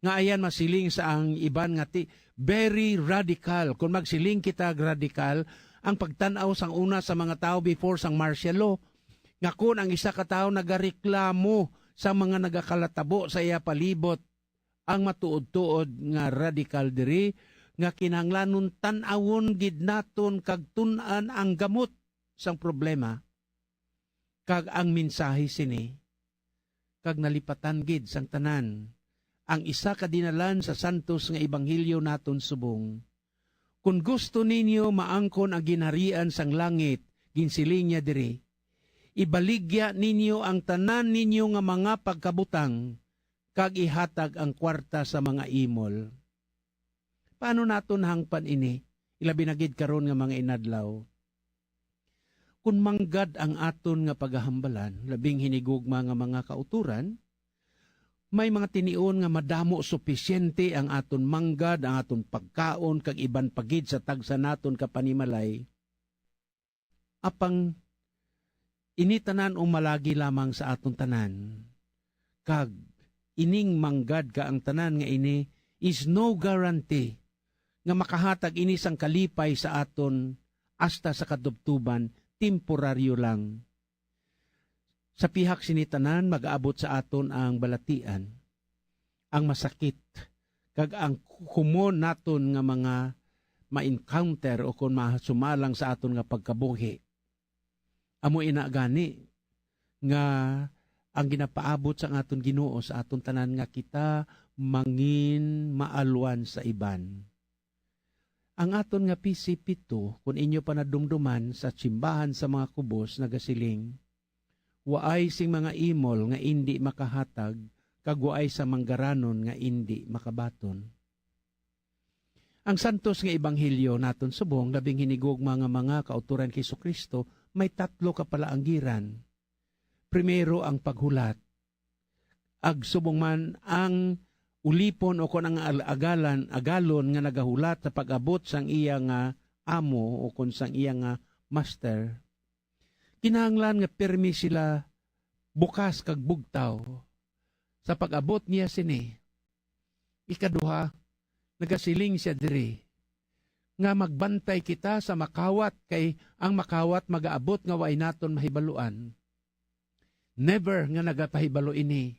Nga ayan masiling sa ang iban nga very radical. Kung magsiling kita radical, ang pagtanaw sang una sa mga tao before sang martial law, Nga kun ang isa ka tawo nagareklamo sa mga nagakalatabo sa iya palibot, ang matuod-tuod nga radical diri, nga kinahanglanon tan-awon gid naton kag tun-an ang gamot sang problema, kag ang mensahe sini, kag nalipatan gid sang tanan, ang isa ka dinalan sa santos nga ebanghelyo naton subong. Kung gusto ninyo maangkon ang ginharian sang langit, ginsiling niya diri, ibaligya ninyo ang tanan ninyo nga mga pagkabutang, kag ihatag ang kwarta sa mga imol. Paano naton hangpan ini? Ilabi na gid karon nga mga inadlaw. Kung manggad ang aton nga pagahambalan, labing hinigugma nga mga kauturan, may mga tinion nga madamo sufisyente ang aton manggad, ang aton pagkaon, kag iban pagid sa tagsa naton kapanimalay. Apang initanan o malagi lamang sa aton tanan, kag ining manggad ka ang tanan nga ini is no guarantee nga makahatag ini sang kalipay sa aton hasta sa kadubtuban, temporaryo lang. Sa pihak sinitanan, mag-aabot sa aton ang balatian, ang masakit, kag ang kumon naton nga mga ma-encounter o kung masumalang sa aton nga pagkabuhi. Amo ina gani nga ang ginapaabot sa aton Ginoo sa aton tanan nga kita mangin maalwan sa iban. Ang aton nga pisipito, kung inyo pa nadumduman sa simbahan sa mga kubos nagasiling, waay sing mga imol nga indi makahatag, kag waay sa manggaranon nga indi makabaton. Ang santos nga ebanghelyo naton subong, labing hinigog mga kauturan kay Jesucristo, may tatlo ka palaanggiran. Primero ang paghulat. Ag subong man ang ulipon o kon ang agalon nga nagahulat sa pag-abot sang iya nga amo o kon sang iya nga master. Kinahanglan nga permi sila bukas kag bugtaw sa pag-abot niya sini. Ikaduha, nagasiling siya diri nga magbantay kita sa makawat, kay ang makawat magaabot nga way naton mahibaluan. Never nga nagapahibalo ini.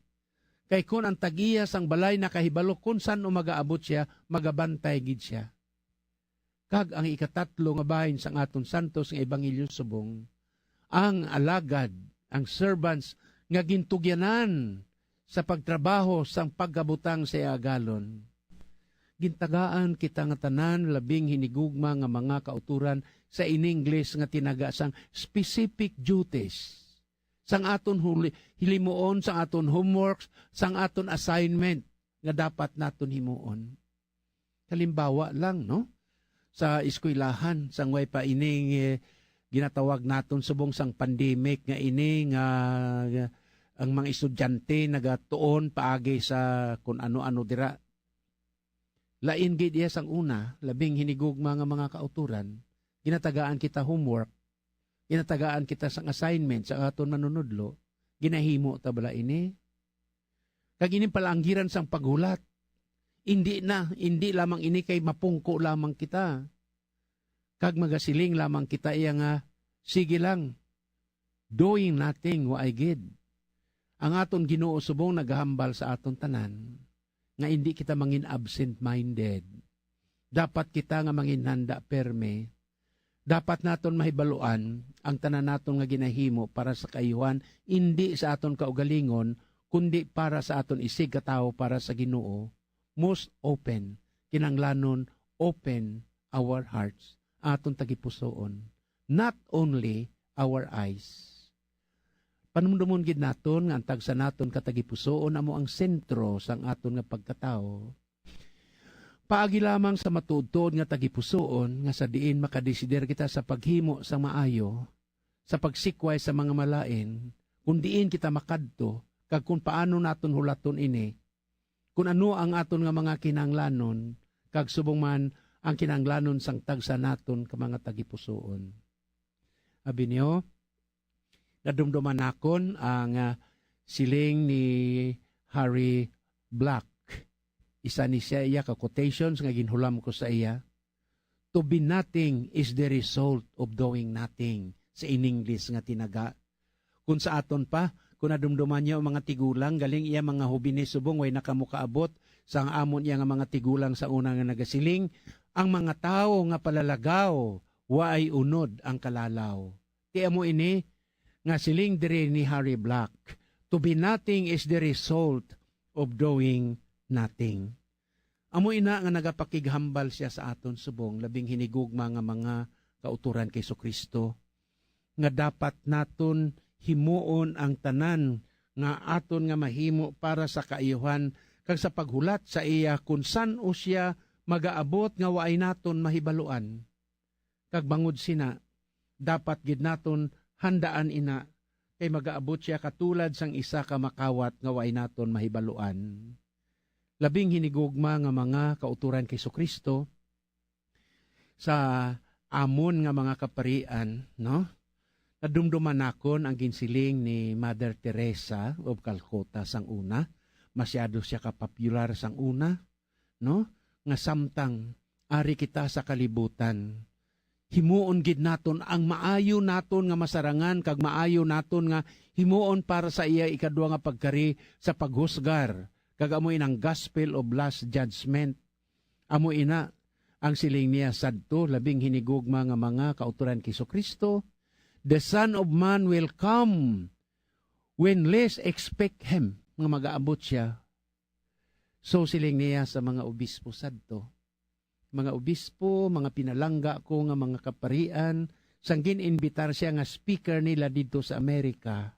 Kay kun ang tagiya sang balay nakahibalo kung saan magaabot siya, magabantay gid siya. Kag ang ikatatlo nga bahin sang aton santos nga ebanghelyo subong, ang alagad, ang servants nga gintugyanan sa pagtrabaho sang pagkabutang sa agalon. Gintagaan kita nga tanan labing hinigugma nga mga kauturan sa in English nga tinaga sang specific duties. Sang aton hilimuon, sang aton homeworks, sang aton assignment nga dapat naton himuon. Halimbawa lang, no? Sa eskwelahan, sang way pa ining ginatawag naton subong sang pandemic nga ini nga ang mga estudyante nagatuon paagi sa kung ano-ano dira. Lain gid iya sang una, labing hinigugma nga mga kauturan, ginatagaan kita homework, ginatagaan kita sang assignment sa aton manunudlo, ginahimo ta bala ini. Kag ini palanggiran sang paghulat. Hindi lamang ini kay mapungko lamang kita. Kag magasiling lamang kita iya nga, sige lang, doing nothing wa ay gid. Ang aton Ginoo subong naghambal sa aton tanan, nga hindi kita mangin absent-minded. Dapat kita nga mangin handa perme. Dapat naton mahibaluan ang tanan naton nga ginahimo para sa kaayuhan, hindi sa aton kaugalingon, kundi para sa aton isig katao para sa Ginoo. Most open, kinanglanon open our hearts, aton tagipusoon. Not only our eyes. Panumdumon gid naton nga ang tagsa naton katagipusoon amo ang sentro sang aton nga pagkatao. Paagi lamang sa matuod nga tagipusoon nga sa diin makadesider kita sa paghimo sa maayo, sa pagsikway sa mga malain, kung diin kita makadto, kag kung paano naton hulaton ini, kung ano ang aton nga mga kinanglanon, kag subong man ang kinanglanon sang tagsa naton ka mga tagipusoon. Abi niyo, nadumduman nakon ang siling ni Harry Black. Isa ni siya iya ka quotations nga ginhulam ko sa iya. To be nothing is the result of doing nothing. Sa in English nga tinaga. Kung sa aton pa, kung nadumduman niyo ang mga tigulang, galing iya mga hubines subong, way nakamukaabot sa amon iya nga mga tigulang sa una nga nagasiling, ang mga tao nga palalagaw, waay unod ang kalalaw. Tiya mo ini, nga siling diri ni Harry Black, to be nothing is the result of doing nothing. Amo ina nga nagapakighambal siya sa aton subong, labing hinigugma nga mga kauturan kay Kristo, nga dapat naton himuon ang tanan nga aton nga mahimo para sa kaayuhan kag sa paghulat sa iya kung san o siya magaabot nga waay naton mahibaluan. Kag bangod sina, dapat gid naton handaan ina kay magaabot siya katulad sang isa ka makawat nga waay naton mahibaluan. Labing hinigugma nga mga kauturan kay Kristo sa amon nga mga kaparian, no? Nadumduman nakon ang ginsiling ni Mother Teresa of Calcutta sang una. Masyado siya kapopular sang una, no? Nga samtang ari kita sa kalibutan. Himuon gid naton ang maayo naton nga masarangan kag maayo naton nga himuon para sa iya ikadua nga pagkari sa paghusgar kag amoy ng gospel of last judgment. Amo ina ang siling niya sadto labing hinigugma nga mga kauturan kay Kristo. The Son of Man will come when least expect Him, nga mag-aabot siya. So siling niya sa mga obispo sadto. Mga obispo, mga pinalangga ko nga mga kaparian, sanggin invitar siya nga speaker nila dito sa Amerika.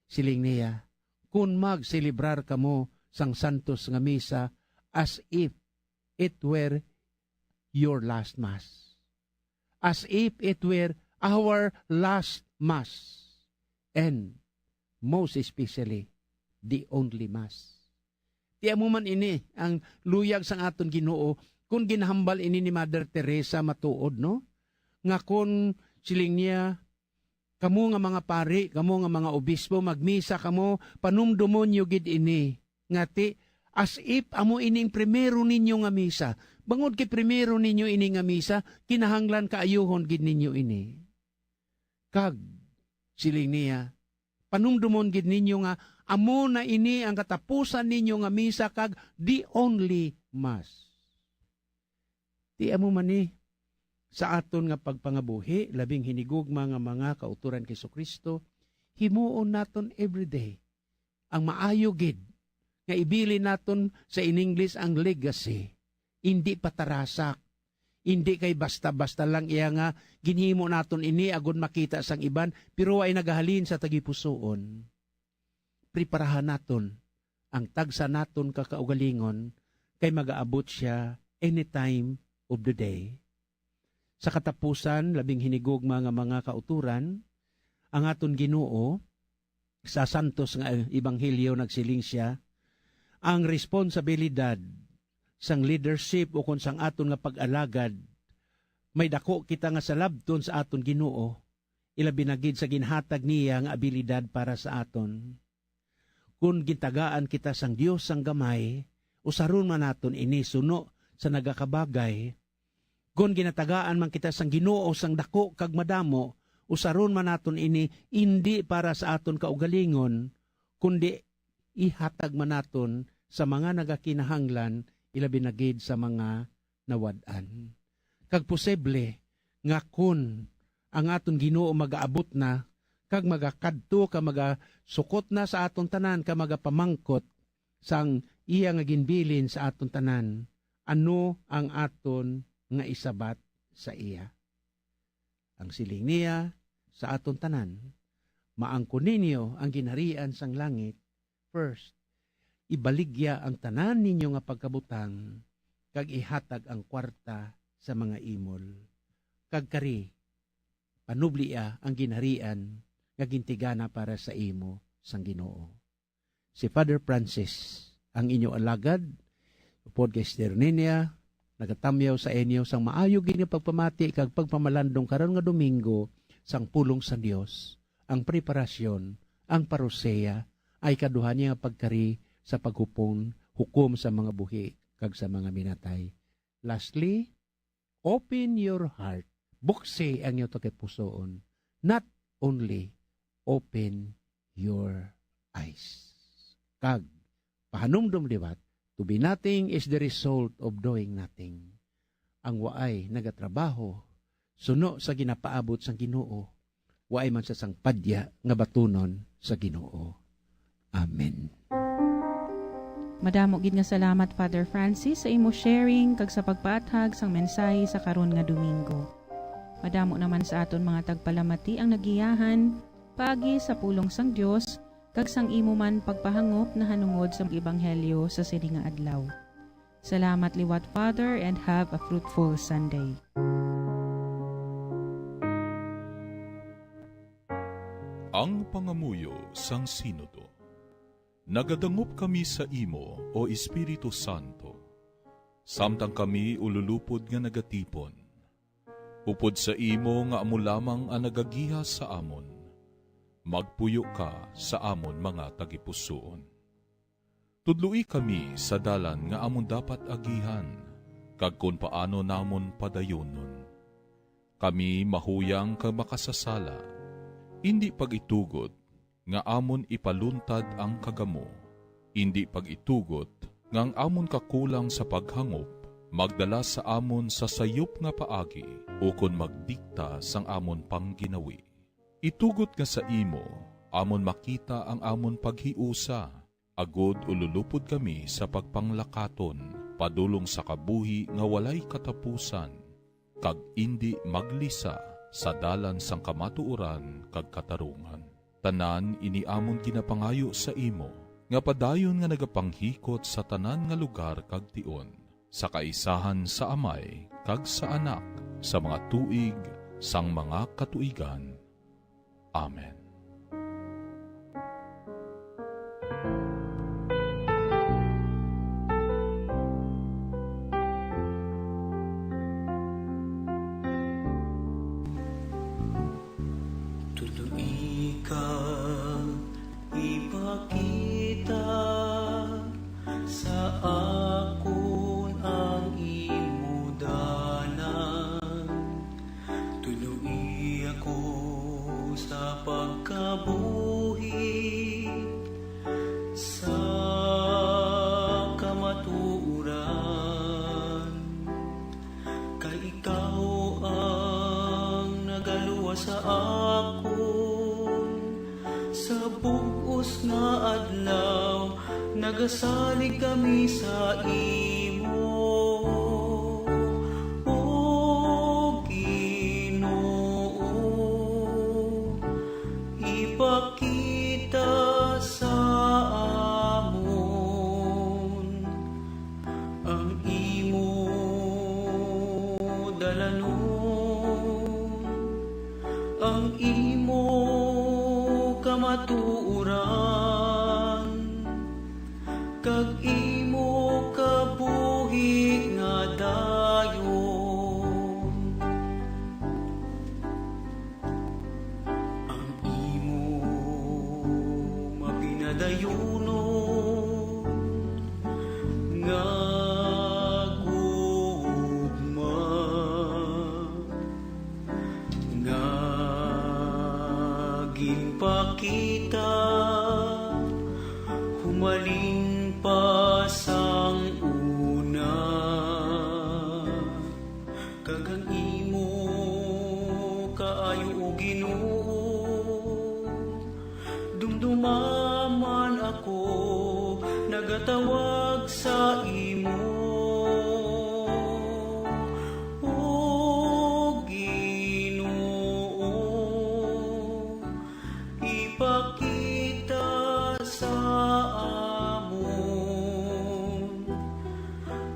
Siling niya, kung mag-celebrar kamo sang santos nga misa as if it were your last mass. As if it were our last mass. And most especially, the only mass. Tiya mo man ini, ang luyag sang aton Ginoo, kung ginahambal ini ni Mother Teresa matuod, no? Nga kung siling niya, kamo nga mga pari, kamo nga mga obispo, magmisa kamo, panumdumon nyo gid ini. Ngati, as if amo ining primero ninyo nga misa. Bangod kay primero ninyo ini nga misa, kinahanglan kaayuhon gid ninyo ini. Kag, siling niya, panumdumon gid ninyo nga, amo na ini ang katapusan ninyo nga misa kag the only mass. Di amo man ni, sa aton nga pagpangabuhi, labing hinigugma nga mga kauturan kay Kristo, himuon naton everyday ang maayo gid nga ibili naton sa in English ang legacy. Hindi patarasak. Hindi kay basta-basta lang iya nga ginhimo naton ini agon makita sang iban pero ay nagahalin sa tagipusoon. Preparahan naton ang tagsa naton kakaugalingon kay magaabot siya anytime of the day. Sa katapusan, labing hinigugma nga mga kauturan, ang aton Ginoo sa santos nga ebanghelyo nagsiling siya, ang responsibilidad sang leadership o kung sang aton nga pag-alagad, may dako kita nga salabton sa aton Ginoo, ilabi na gid sa ginhatag niya nga abilidad para sa aton. Kung gitagaan kita sang Dios sang gamay, usaron man naton ini suno sa nagakabagay. Kung ginatagaan man kita sang Ginoo sang dako kag madamo, usaron man naton ini hindi para sa aton kaugalingon, kundi ihatag man naton sa mga nagakinahanglan, ilabi na gid sa mga nawad-an. Kag posible nga kun ang aton Ginoo magaabot na, kag magakadto ka magasukot na sa aton tanan, ka magapamangkot sang iya nga ginbilin sa aton tanan, ano ang aton nga isabat sa iya. Ang siling niya sa aton tanan, maangkon ninyo ang ginharian sang langit. First, ibaligya ang tanan ninyo nga pagkabutang, kag ihatag ang kwarta sa mga imol. Kag kari, panubliya ang ginharian nga gintigana para sa imo sang Ginoo. Si Father Francis, ang inyo alagad, podcaster niya, nagatamyaw sa inyo sang maayo gini pagpamati kag pagpamalandong karon nga Domingo sang pulong sa Dios. Ang preparasyon, ang paruseya, ay kaduha niya pagkari sa paghupon, hukom sa mga buhi kag sa mga minatay. Lastly, open your heart. Bukse ang iyo to kay pusoon. Not only open your eyes. Kag, pahanumdum liwat, to be nothing is the result of doing nothing. Ang waay nagatrabaho, suno sa ginapaabot sang Ginoo, waay man sa sang padya nga batunon sa Ginoo. Amen. Madamo gid nga salamat Father Francis sa imo sharing kag sa pagpaathag sang mensahe sa karon nga Domingo. Madamo naman sa aton mga tagpalamati ang nagiyahan paagi sa pulong sang Dios kag sang imo man pagpahangop na hanungod sa ebanghelyo sa sini nga adlaw. Salamat liwat Father and have a fruitful Sunday. Ang pangamuyo sang Sinodo. Nagadangup kami sa imo, o Espiritu Santo. Samtang kami ululupod nga nagatipon. Upod sa imo nga amo lamang ang nagagiha sa amon. Magpuyo ka sa amon mga tagipusoon. Tudlui kami sa dalan nga amon dapat agihan, kag kung paano namon padayonon. Kami mahuyang ka makasasala, hindi pag-itugot, nga amon ipaluntad ang kagamo, hindi pag-itugot, nga ang amon kakulang sa paghangop, magdala sa amon sa sayop nga paagi, ukon magdikta sang amon pangginawi. Itugot nga sa imo, amon makita ang amon paghiusa, agod ululupod kami sa pagpanglakaton, padulong sa kabuhi nga walay katapusan, kag indi maglisa sa dalan sang kamatuoran kag katarungan. Tanan iniamon ginapangayo sa imo, nga padayon nga nagapanghikot sa tanan nga lugar kag tion, sa kaisahan sa Amay kag sa Anak, sa mga tuig sang mga katuigan. Amen. Ipakita sa akon ang imo dalan, tuluy ako sa pagkabuhi sa kamatuoran, kay ikaw ang nagaluwa sa akon sa bugos nga adlaw, nagasalig kami sa imo, O Ginoo. Ipakita sa amon ang imo dalanon, ang imo kamatuoran, kag imo kabuhi nga dayon. Ang imo mapinadayonon nga gugma, nga ginpakita humalin pa sang una, kag ang imo kaayo o Ginoo, dumdumaman ako nagatawag sa imo, O Ginoo. Ipakita sa amon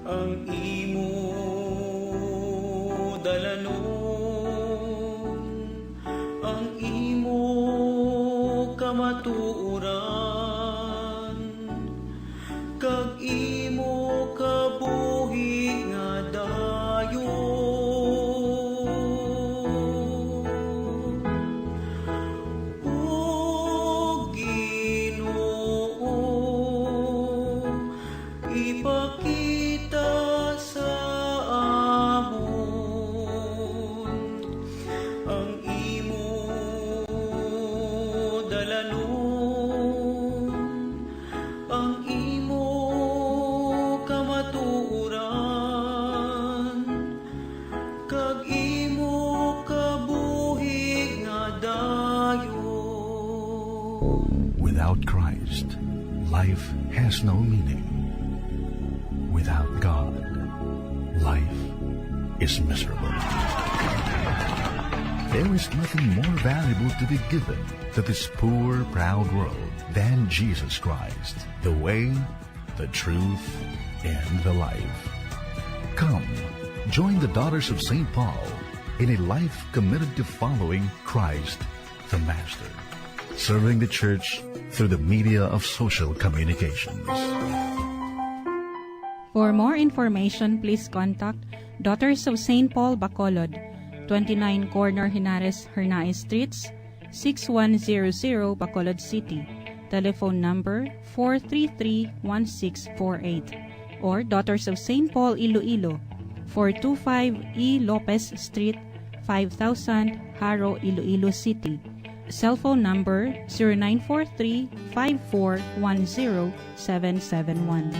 ang imo dalanon, ang imo kamatuoran, kag imo kabuhi nga dayon. O Ginoo, ipakita sa amon ang imo dalanon, Without Christ, life has no meaning. Without God, life is miserable. There is nothing more valuable to be given to this poor, proud world than Jesus Christ, the way, the truth, and the life. Come, join the Daughters of St. Paul in a life committed to following Christ, the Master, serving the Church through the media of social communications. For more information, please contact Daughters of St. Paul, Bacolod, 29 Corner Henares, Hernaez Streets, 6100 Bacolod City. Telephone number 433-1648. Or Daughters of St. Paul, Iloilo, 425 E. Lopez Street, 5000 Haro, Iloilo City. Cellphone number 0943-5410-771.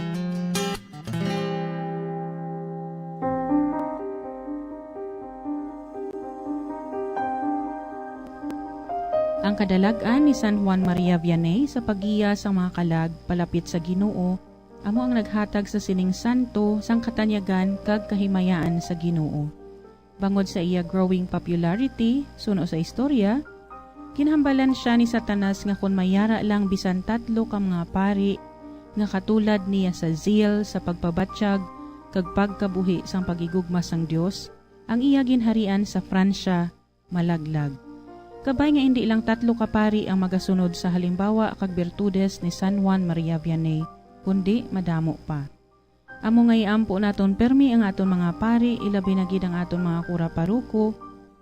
Ang kadalagan ni San Juan Maria Vianney sa paggiya sa mga kalag palapit sa Ginoo, amo ang naghatag sa sining santo sang katanyagan kag kahimayaan sa Ginoo. Bangod sa iya growing popularity suno sa istorya, kinhambalan siya ni Satanas nga kun mayara lang bisan 3 ka mga pari nga katulad niya sa zeal sa pagpabatsyag kag pagkabuhi sang pagigugma sang Dios, ang iya ginharian sa Pransya malaglag. Kabay nga hindi lang 3 ka pari ang magasunod sa halimbawa kag birtudes ni San Juan Maria Vianney, kundi madamo pa. Amo nga iampo naton permi ang aton mga pari, ilabi na gid ang aton mga kura paruko,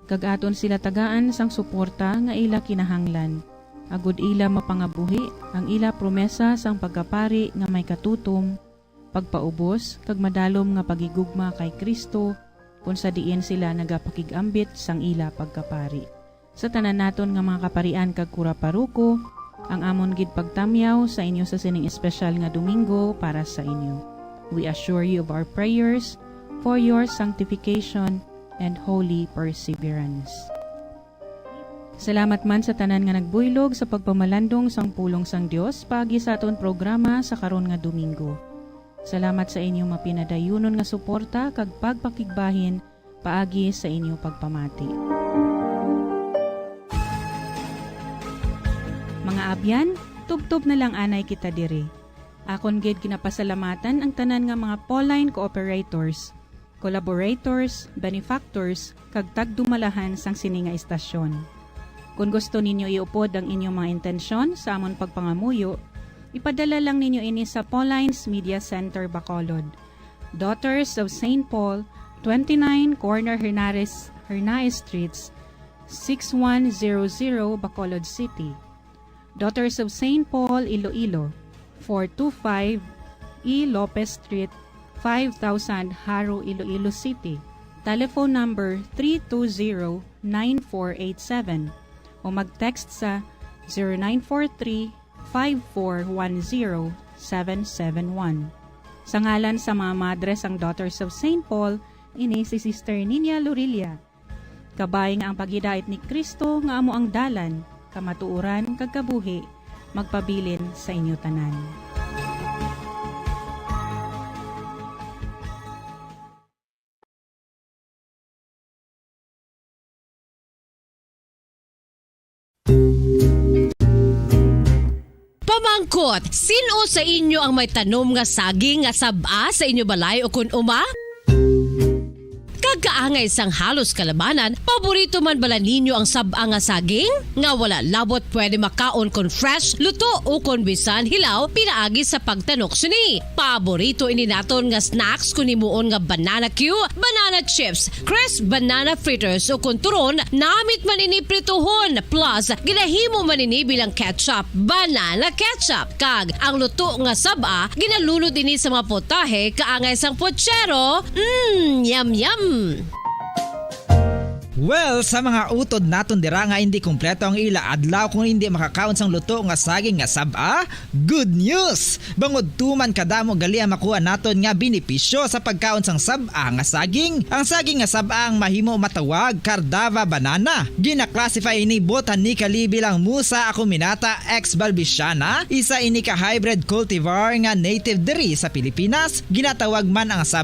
kag aton sila tagaan sang suporta nga ila kinahanglan. Agud ila mapangabuhi ang ila promesa sang pagkapari nga may katutom, pagpaubos kag madalom nga pagigugma kay Kristo kung sa diin sila nagapakigambit sang ila pagkapari. Sa tanan naton nga mga kaparian kag kura paruko, ang amon gid pagtamyaw sa inyo sa sining espesyal nga Domingo para sa inyo. We assure you of our prayers for your sanctification and holy perseverance. Salamat man sa tanan nga nagbuylog sa pagpamalandong sang pulong sang Dios paagi sa aton programa sa karon nga Domingo. Salamat sa inyong mapinadayunon nga suporta kag pagpakigbahin paagi sa inyong pagpamati. Mga abyan, tubtob na lang anay kita diri. Akon gid kinapasalamatan ang tanan nga mga Pauline cooperators, collaborators, benefactors, kag tagdumalahan sang sini nga istasyon. Kung gusto ninyo iupod ang inyong mga intensyon sa amon pagpangamuyo, ipadala lang ninyo ini sa Pauline's Media Center, Bacolod. Daughters of St. Paul, 29 Corner Henares Streets, 6100 Bacolod City. Daughters of St. Paul, Iloilo, 425 E. Lopez Street, 5000 Haro, Iloilo City. Telephone number 320-9487 o mag-text sa 0943-5410-771. Sa ngalan sa mga madres ang Daughters of St. Paul, ini si Sister Nina Lurilia. Kabay nga ang paghidait ni Kristo nga amo ang dalan, kamatuuran kag kabuhi, magpabilin sa inyo tanan. Pamangkot, sino sa inyo ang may tanom nga saging nga saba sa inyo balay o kun uma? Kagkaangay sang halos kalabanan, paborito man bala ninyo ang saba nga saging? Nga wala labot pwede makaon kon fresh, luto o kon bisan hilaw, pinaagi sa pagtanok suni. Paborito ini naton nga snacks kun himuon nga banana Q, banana chips, crisp banana fritters o kun turon, namit man ini prituhon, plus ginahimo man ini bilang ketchup, banana ketchup. Kag ang luto nga saba, ginalulod ini sa mga potahe kaangay sang pochero. Yum yum! Well, sa mga utod naton dira nga hindi kumpleto ang ila adlaw kung hindi makakaon sang luto nga saging nga sab-a, good news! Bangod tuman kadamo gali ang makuha naton nga benepisyo sa pagkaon sang sab-a nga saging. Ang saging nga sab-a ang mahimo matawag Cardava banana. Gina-classify ini botanically bilang Musa acuminata ex balbisiana, isa ini ka hybrid cultivar nga native diri sa Pilipinas. Ginatawag man ang sab